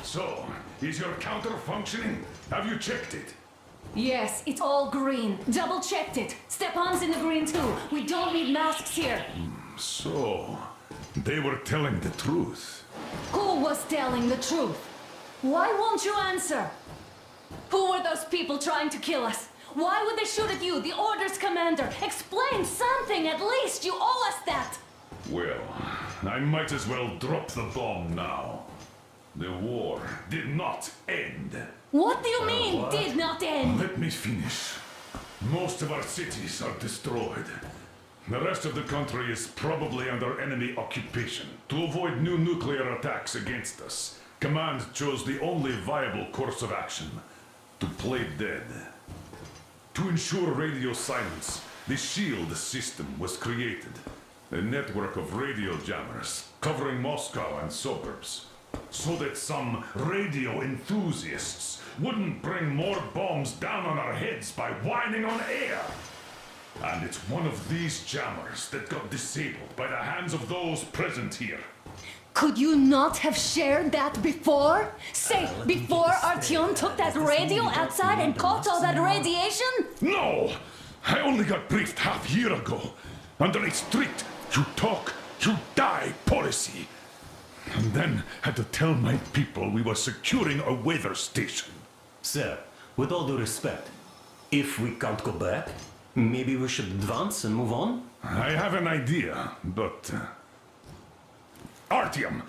So, is your counter functioning? Have you checked it? Yes, it's all green. Double-checked it. Stepan's in the green too. We don't need masks here. So, they were telling the truth. Who was telling the truth? Why won't you answer? Who were those people trying to kill us? Why would they shoot at you, the Order's commander? Explain something, at least! You owe us that! Well, I might as well drop the bomb now. The war did not end. What do you mean, what? did not end? Let me finish. Most of our cities are destroyed. The rest of the country is probably under enemy occupation. To avoid new nuclear attacks against us, Command chose the only viable course of action: to play dead. To ensure radio silence, the SHIELD system was created. A network of radio jammers covering Moscow and suburbs, so that some radio enthusiasts wouldn't bring more bombs down on our heads by whining on air. And it's one of these jammers that got disabled by the hands of those present here. Could you not have shared that before? Say, before Artyom took that radio outside and caught all that radiation? No! I only got briefed half year ago. Under a strict, you talk, you die policy. And then had to tell my people we were securing a weather station. Sir, with all due respect, if we can't go back, maybe we should advance and move on? I have an idea, but... Artyom,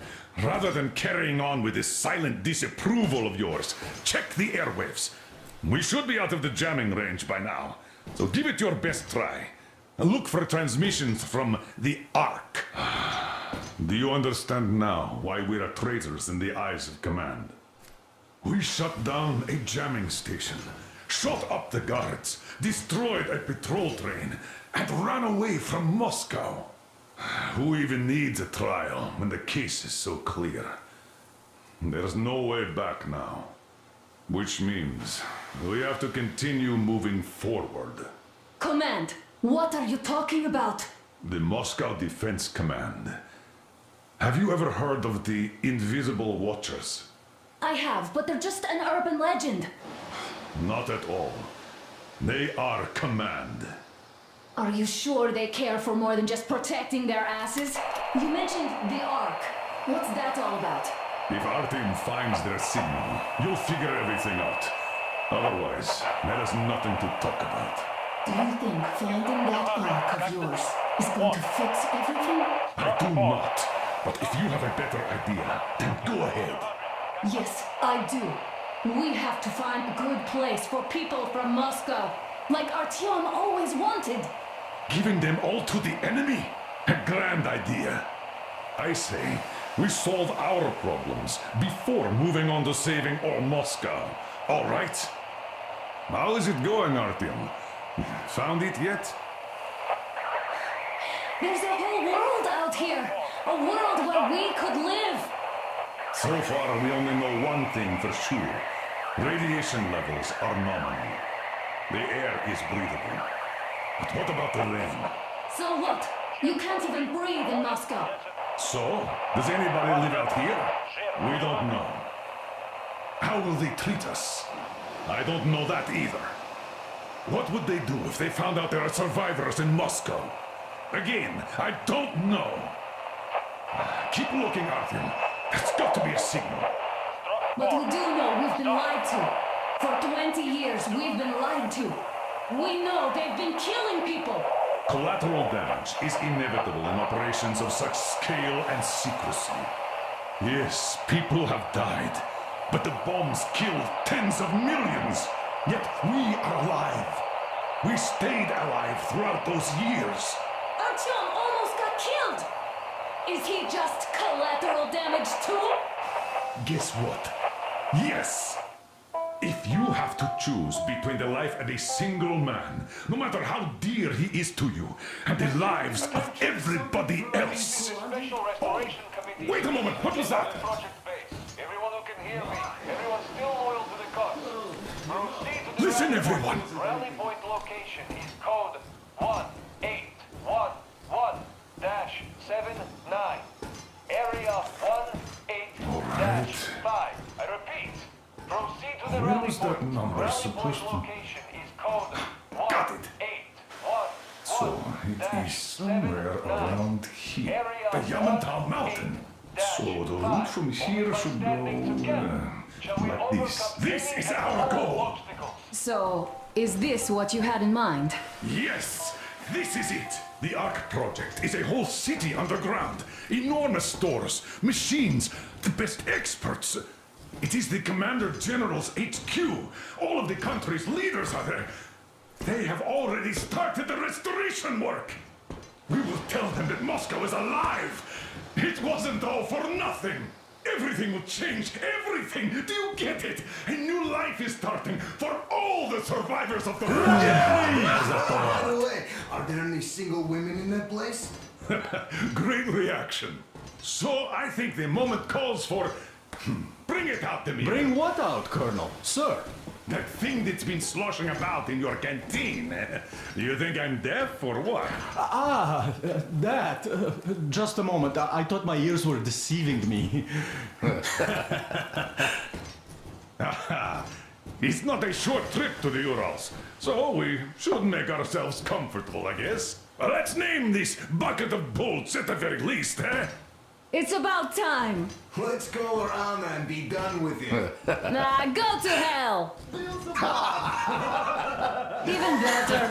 rather than carrying on with this silent disapproval of yours, check the airwaves. We should be out of the jamming range by now, so give it your best try. Look for transmissions from the Ark. Do you understand now why we are traitors in the eyes of Command? We shut down a jamming station, shot up the guards, destroyed a patrol train, and ran away from Moscow. Who even needs a trial when the case is so clear? There's no way back now. Which means we have to continue moving forward. Command, what are you talking about? The Moscow Defense Command. Have you ever heard of the Invisible Watchers? I have, but they're just an urban legend. Not at all. They are Command. Are you sure they care for more than just protecting their asses? You mentioned the Ark. What's that all about? If our team finds their signal, you'll figure everything out. Otherwise, there is nothing to talk about. Do you think finding that Ark of yours is going to fix everything? I do not. But if you have a better idea, then go ahead. Yes, I do. We have to find a good place for people from Moscow, like Artyom always wanted. Giving them all to the enemy? A grand idea. I say, we solve our problems before moving on to saving all Moscow. All right? How is it going, Artyom? Found it yet? There's a whole world out here. A world where we could live. So far, we only know one thing for sure. Radiation levels are nominal. The air is breathable. But what about the rain? So what? You can't even breathe in Moscow. So? Does anybody live out here? We don't know. How will they treat us? I don't know that either. What would they do if they found out there are survivors in Moscow? Again, I don't know. Keep looking, Artyom. There's got to be a signal. But we do know we've been lied to. For 20 years, we've been lied to. We know they've been killing people. Collateral damage is inevitable in operations of such scale and secrecy. Yes, people have died, but the bombs killed tens of millions. Yet we are alive. We stayed alive throughout those years. Artyom almost got killed. Is he just collateral damage too? Guess what? Yes! If you have to choose between the life of a single man, no matter how dear he is to you, and the lives of everybody else... Oh, wait a moment, what was that? Everyone who can hear me, everyone still loyal to the cause. Proceed to the Listen, everyone! Rally point location is code 1811-79. Area 18-5. I repeat. Proceed to the Where rally was point. that number Rally supposed point to... location is code Got it! So, it is somewhere around here. The Yamantau Mountain. So, the route from here should go... like this. This is our goal! So, is this what you had in mind? Yes! This is it! The Ark Project is a whole city underground. Enormous stores, machines, the best experts. It is the Commander General's HQ. All of the country's leaders are there. They have already started the restoration work. We will tell them that Moscow is alive! It wasn't all for nothing! Everything will change, everything! Do you get it? A new life is starting for all the survivors of the war! By the way, are there any single women in that place? Great reaction. So I think the moment calls for... Bring it out to me. Bring what out, Colonel? Sir? That thing that's been sloshing about in your canteen. You think I'm deaf or what? That. Just a moment. I thought my ears were deceiving me. It's not a short trip to the Urals, so we should make ourselves comfortable, I guess. Let's name this bucket of bolts at the very least, eh? It's about time. Let's call her Anna and be done with it. Nah, go to hell. Even better.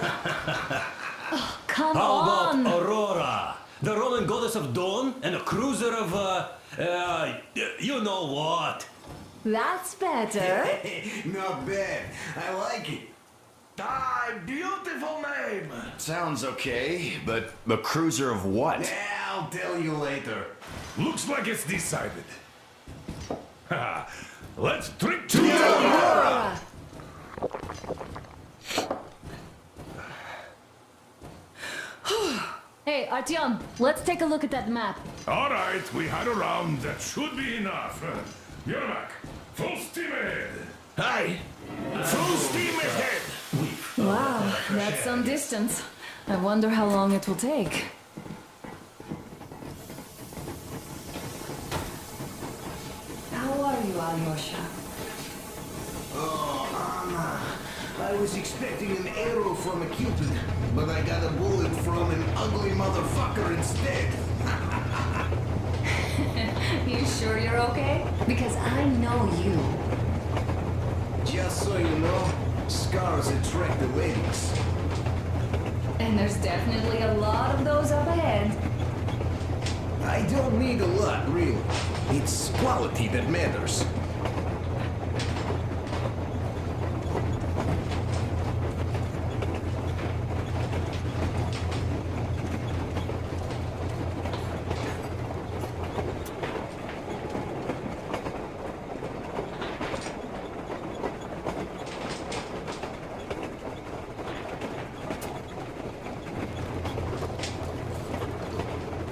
Oh, come How on. about Aurora? The Roman goddess of dawn and a cruiser of, you know what? That's better. Not bad. I like it. Ah, beautiful name. Sounds okay, but the cruiser of what? Yeah, I'll tell you later. Looks like it's decided. Let's drink to Aurora! Hey, Artyom, let's take a look at that map. All right, we had a round. That should be enough. Yermak, full steam ahead. Hi. Full steam ahead. Wow, that's some distance. I wonder how long it will take. How are you, Alyosha? Oh, Anna. I was expecting an arrow from a Cupid, but I got a bullet from an ugly motherfucker instead. You sure you're okay? Because I know you. Just so you know, scars attract the ladies. And there's definitely a lot of those up ahead. I don't need a lot, really. It's quality that matters.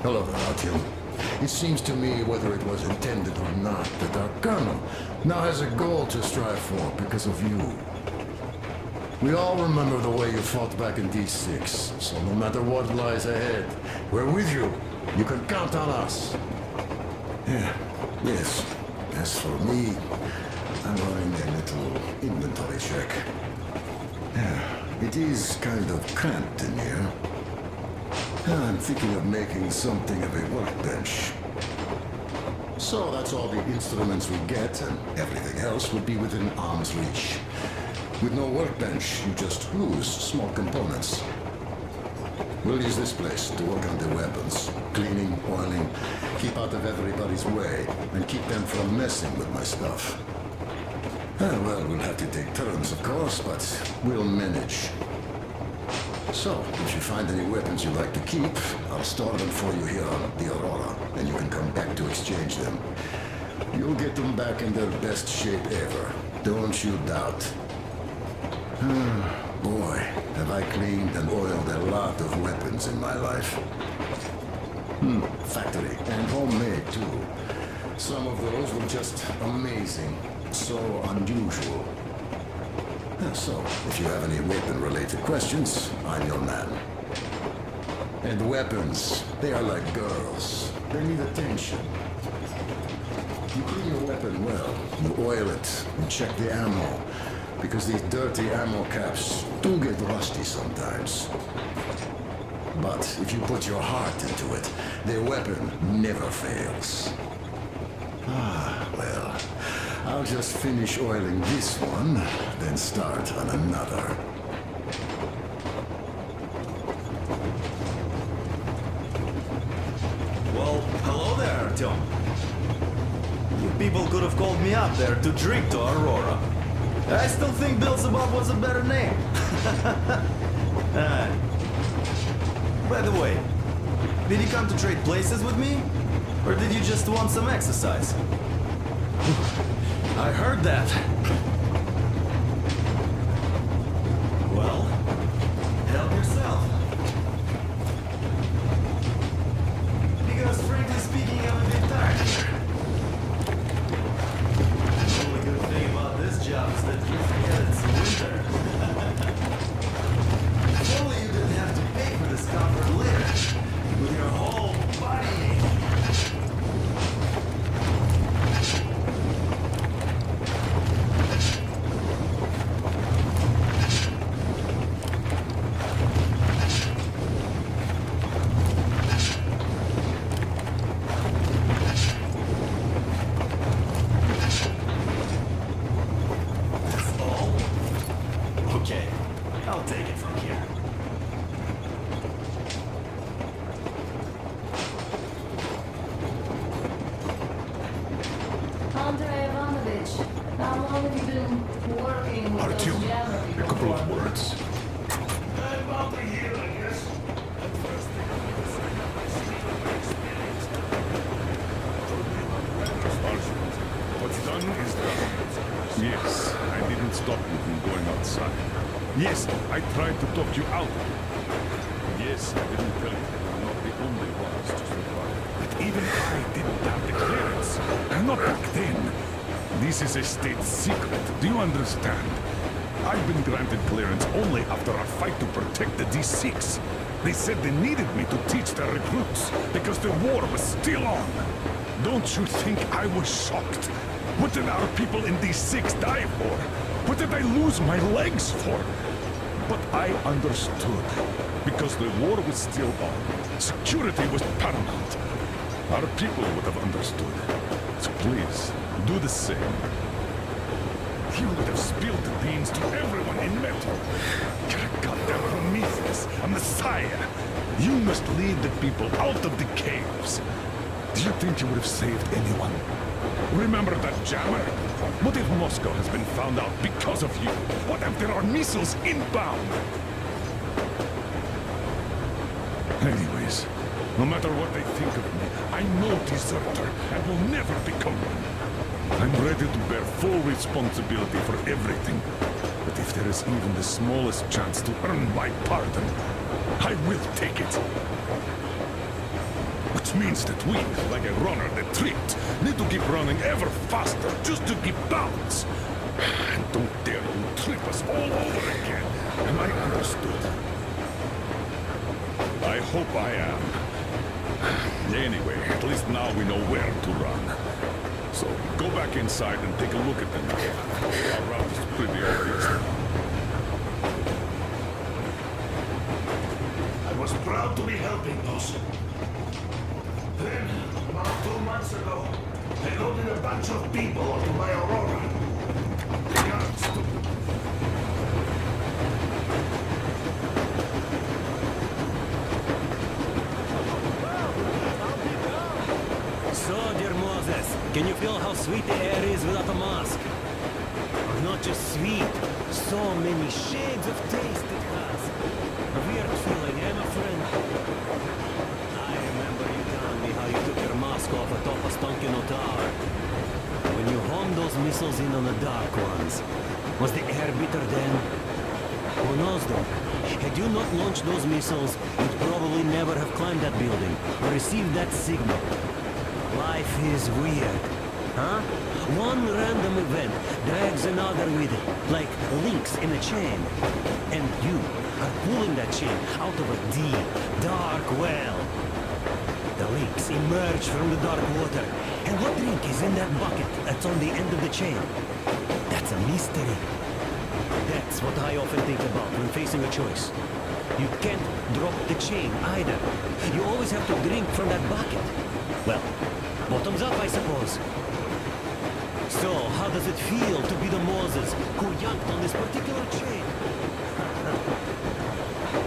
Hello there, Artyom. It seems to me, whether it was intended or not, that our colonel now has a goal to strive for because of you. We all remember the way you fought back in D6, so no matter what lies ahead, we're with you. You can count on us. Yes. As for me, I'm running a little inventory check. It is kind of cramped in here. I'm thinking of making something of a workbench. So that's all the instruments we get, and everything else would be within arm's reach. With no workbench, you just lose small components. We'll use this place to work on the weapons. Cleaning, oiling, keep out of everybody's way, and keep them from messing with my stuff. Well, we'll have to take turns, of course, but we'll manage. So, if you find any weapons you like to keep, I'll store them for you here on the Aurora, and you can come back to exchange them. You'll get them back in their best shape ever. Don't you doubt. Boy, have I cleaned and oiled a lot of weapons in my life. Factory, and homemade too. Some of those were just amazing. So unusual. So, if you have any weapon-related questions, I'm your man. And weapons, they are like girls. They need attention. You clean your weapon well, you oil it, you check the ammo, because these dirty ammo caps do get rusty sometimes. But if you put your heart into it, the weapon never fails. Well, I'll just finish oiling this one, then start on another. Well, hello there, Artyom. You people could have called me up there to drink to Aurora. I still think Beelzebub was a better name. By the way, Did you come to trade places with me? Or did you just want some exercise? I heard that. Well, help yourself. Because frankly speaking, I'm a bit tired here. The only good thing about this job is that you forget it's winter. If only you didn't have to pay for this comfort later, with your whole body aching. Okay, I'll take it from here. Andrei Ivanovich, how long have you been working with Artyom, those Yammer a people couple of for? words. About a year, I guess. At first, they wanted to sign up my street of my experience. Told me about weather's versions. What's done is done. Yes, I didn't stop you from going outside. Yes, I tried to talk you out. Yes, I didn't tell you that you're not the only ones to survive. But even I didn't have the clearance. Not back then. This is a state secret. Do you understand? I've been granted clearance only after our fight to protect the D6. They said they needed me to teach their recruits because the war was still on. Don't you think I was shocked? What did our people in D6 die for? What did I lose my legs for? But I understood. Because the war was still on. Security was paramount. Our people would have understood. So please, do the same. You would have spilled the beans to everyone in Metal. You're a goddamn Prometheus, a messiah. You must lead the people out of the caves. Do you think you would have saved anyone? Remember that jammer? What if Moscow has been found out because of you? What if there are missiles inbound? Anyways, no matter what they think of me, I'm no deserter and will never become one. I'm ready to bear full responsibility for everything. But if there is even the smallest chance to earn my pardon, I will take it. Which means that we, like a runner that tripped, need to keep running ever faster just to keep balance. And don't dare you trip us all over again. Am I understood? I hope I am. Anyway, at least now we know where to run. So, go back inside and take a look at the map. Our route is pretty obvious now. I was proud to be helping those. Then, about 2 months ago, they loaded a bunch of people onto my Aurora. The guards took them. So, dear Moses, can you feel how sweet the air is without a mask? Or not just sweet, so many shades of taste it has. A weird feeling, eh, my friend? I remember you telling me how you took your mask off atop a Stonkino tower. When you homed those missiles in on the Dark Ones, was the air bitter then? Who knows though? Had you not launched those missiles, you'd probably never have climbed that building or received that signal. Life is weird, huh? One random event drags another with it, like links in a chain. And you are pulling that chain out of a deep, dark well. The links emerge from the dark water. And what drink is in that bucket that's on the end of the chain? That's a mystery. That's what I often think about when facing a choice. You can't drop the chain either. You always have to drink from that bucket. Well, bottoms up, I suppose. So, how does it feel to be the Moses who yanked on this particular chain?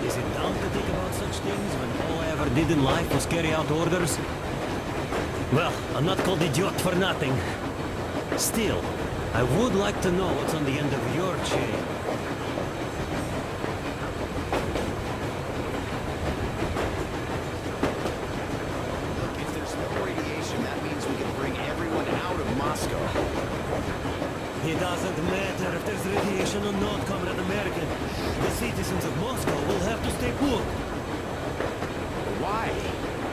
Is it dumb to think about such things when all I ever did in life was carry out orders? Well, I'm not called idiot for nothing. Still, I would like to know what's on the end of your chain. It doesn't matter if there's radiation or not, Comrade American. The citizens of Moscow will have to stay put. Why?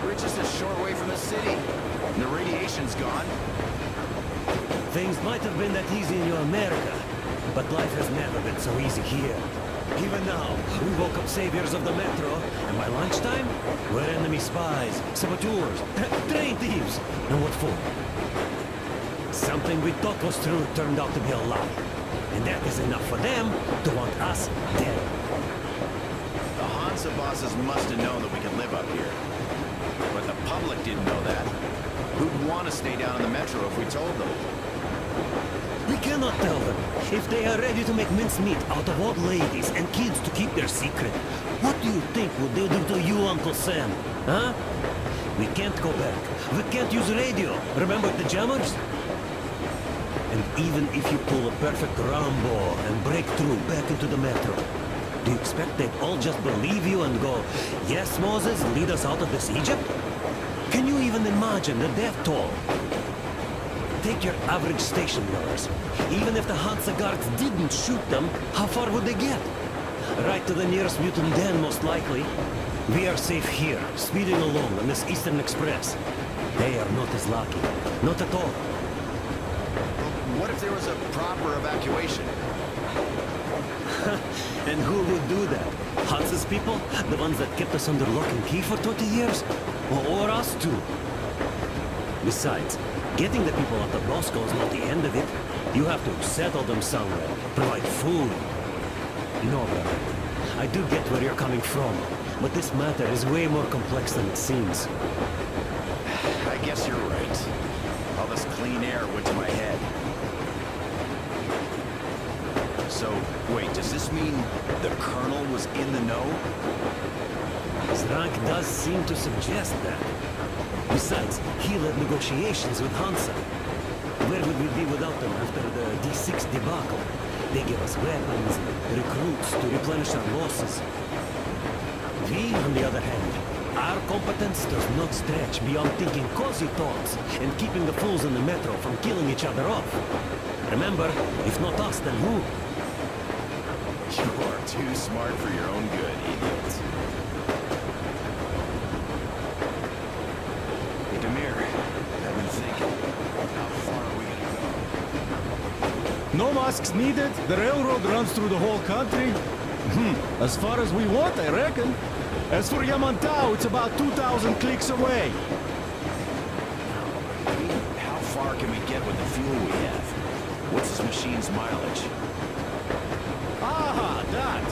We're just a short way from the city. And the radiation's gone. Things might have been that easy in your America, but life has never been so easy here. Even now, we woke up saviors of the metro, and by lunchtime, we're enemy spies, saboteurs, train thieves. And what for? Something we thought was true turned out to be a lie. And that is enough for them to want us dead. The Hansa bosses must have known that we could live up here. But the public didn't know that. Who'd want to stay down in the metro if we told them? We cannot tell them. If they are ready to make mincemeat out of old ladies and kids to keep their secret, what do you think would they do to you, Uncle Sam? Huh? We can't go back. We can't use radio. Remember the jammers? And even if you pull a perfect Rambo and break through back into the metro, do you expect they'd all just believe you and go, yes, Moses, lead us out of this Egypt? Can you even imagine the death toll? Take your average station killers. Even if the Hansa guards didn't shoot them, how far would they get? Right to the nearest mutant den, most likely. We are safe here, speeding along on this Eastern Express. They are not as lucky. Not at all. What if there was a proper evacuation? And who would do that? Hansa's people? The ones that kept us under lock and key for 20 years? Or us too? Besides, getting the people out of Moscow is not the end of it. You have to settle them somewhere, provide food. No, brother. I do get where you're coming from, but this matter is way more complex than it seems. I guess you're right. All this clean air went to my head. So, wait, does this mean the Colonel was in the know? Zrank does seem to suggest that. Besides, he led negotiations with Hansa. Where would we be without them after the D6 debacle? They give us weapons and recruits to replenish our losses. We, on the other hand, our competence does not stretch beyond thinking cozy thoughts and keeping the fools in the metro from killing each other off. Remember, if not us, then who? You are too smart for your own good, idiot. Hey, Demir, I've been thinking, how far are we gonna go? No masks needed. The railroad runs through the whole country. As far as we want, I reckon. As for Yamantau, it's about 2,000 clicks away. I mean, how far can we get with the fuel we have? What's this machine's mileage? Ah, that.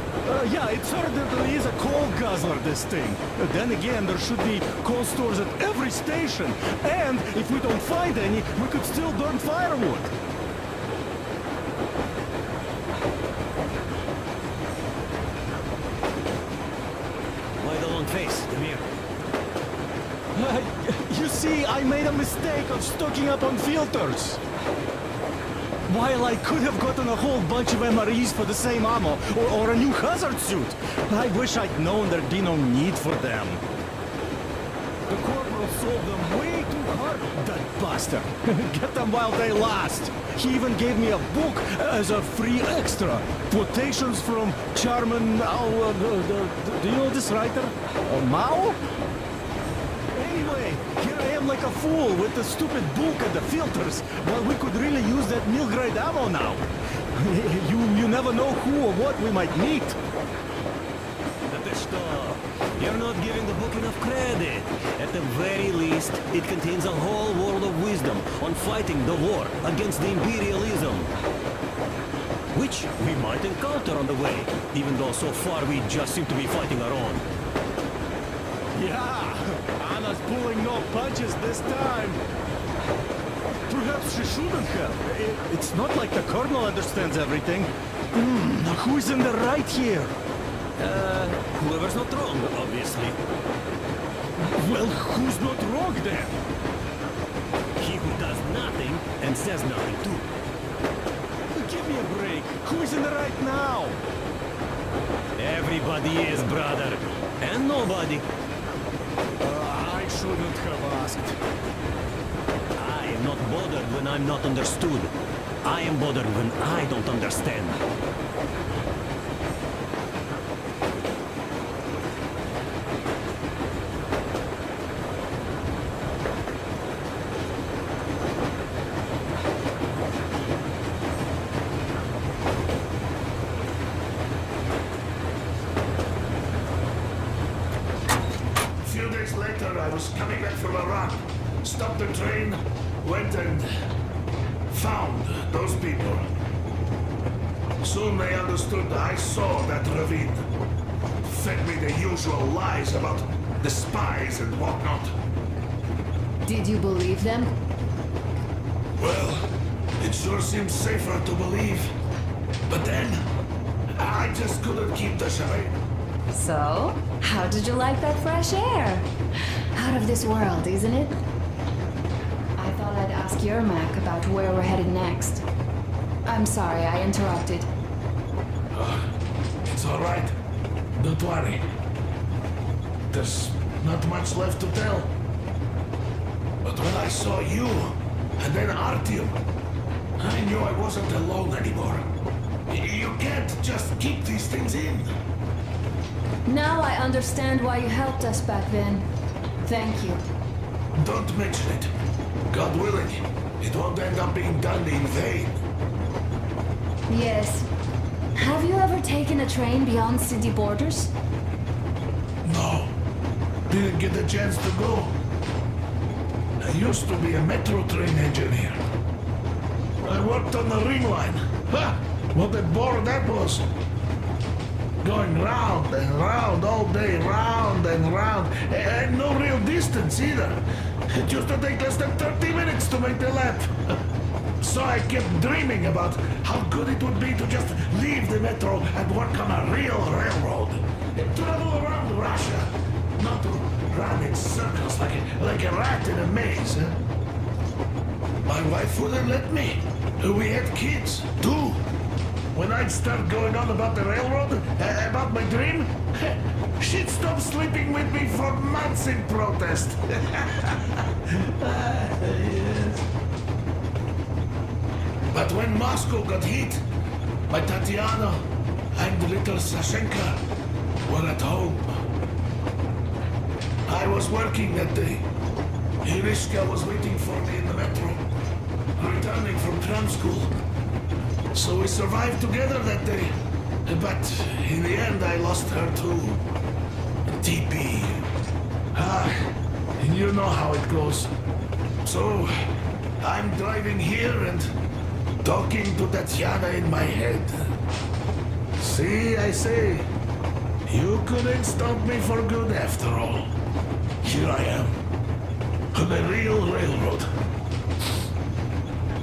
Yeah, it's certainly is a coal guzzler, this thing. Then again, there should be coal stores at every station. And if we don't find any, we could still burn firewood. Why the long face, Demir? You see, I made a mistake of stocking up on filters. While I could have gotten a whole bunch of MREs for the same ammo, or a new hazard suit, I wish I'd known there'd be no need for them. The corporal sold them way too hard, that bastard. Get them while they last. He even gave me a book as a free extra. Quotations from Chairman Mao, do you know this writer? Mao? Anyway, here I am like a fool with the stupid book and the filters, while we could really use that mill-grade ammo now. You never know who or what we might meet. You're not giving the book enough credit. At the very least, it contains a whole world of wisdom on fighting the war against the imperialism. Which we might encounter on the way, even though so far we just seem to be fighting our own. Yeah, Anna's pulling no punches this time. Perhaps she shouldn't have. It's not like the Colonel understands everything. Who's in the right here? Whoever's not wrong, obviously. Well, who's not wrong then? He who does nothing and says nothing too. Give me a break. Who is in the right now? Everybody is, brother. And nobody. I shouldn't have asked. I am not bothered when I'm not understood. I am bothered when I don't understand. A few days later, I was coming back from a run. Stopped the train, went and found those people. Soon they understood I saw that ravine. Fed me the usual lies about the spies and whatnot. Did you believe them? Well, it sure seems safer to believe. But then, I just couldn't keep the charade. So, how did you like that fresh air? Out of this world, isn't it? I thought I'd ask your Mac about where we're headed next. I'm sorry I interrupted. It's all right. Don't worry. There's not much left to tell. But when I saw you, and then Artyom, I knew I wasn't alone anymore. You can't just keep these things in. Now I understand why you helped us back then. Thank you. Don't mention it. God willing, it won't end up being done in vain. Yes. Have you ever taken a train beyond city borders? No. Didn't get a chance to go. I used to be a metro train engineer. I worked on the ring line. Ha! What a bore that was. Going round and round all day, round and round. And no real distance either. It used to take less than 30 minutes to make the lap. So I kept dreaming about how good it would be to just leave the metro and work on a real railroad. And travel around Russia. Not to run in circles like a rat in a maze. My wife wouldn't let me. We had kids, too. When I'd start going on about the railroad, about my dream, she'd stop sleeping with me for months in protest. Yes. But when Moscow got hit, my Tatiana and little Sashenka were at home. I was working that day. Irishka was waiting for me in the metro, returning from tram school. So we survived together that day. But in the end, I lost her too. TP. You know how it goes. So, I'm driving here and talking to Tatiana in my head. See, I say, you couldn't stop me for good after all. Here I am, on a real railroad.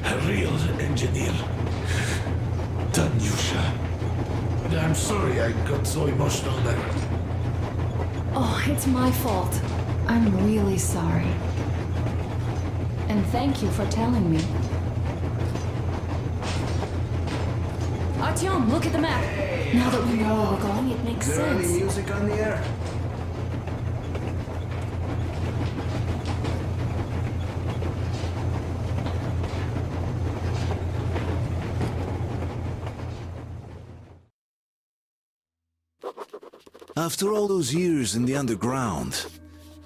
A real engineer. Tanyusha. I'm sorry I got so emotional there. Oh, it's my fault. I'm really sorry. And thank you for telling me. Artyom, look at the map. Now that we know where we're going, it makes sense. Music on the air. After all those years in the underground,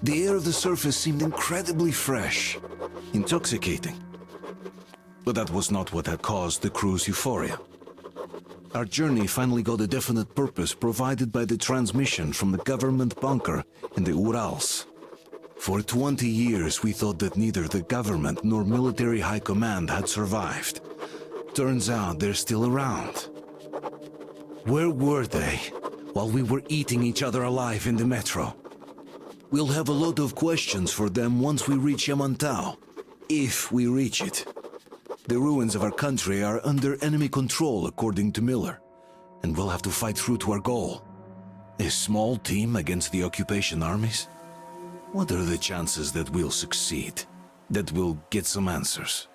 the air of the surface seemed incredibly fresh, intoxicating. But that was not what had caused the crew's euphoria. Our journey finally got a definite purpose provided by the transmission from the government bunker in the Urals. For 20 years we thought that neither the government nor military high command had survived. Turns out they're still around. Where were they while we were eating each other alive in the metro? We'll have a lot of questions for them once we reach Yamantau, if we reach it. The ruins of our country are under enemy control, according to Miller, and we'll have to fight through to our goal. A small team against the occupation armies? What are the chances that we'll succeed? That we'll get some answers?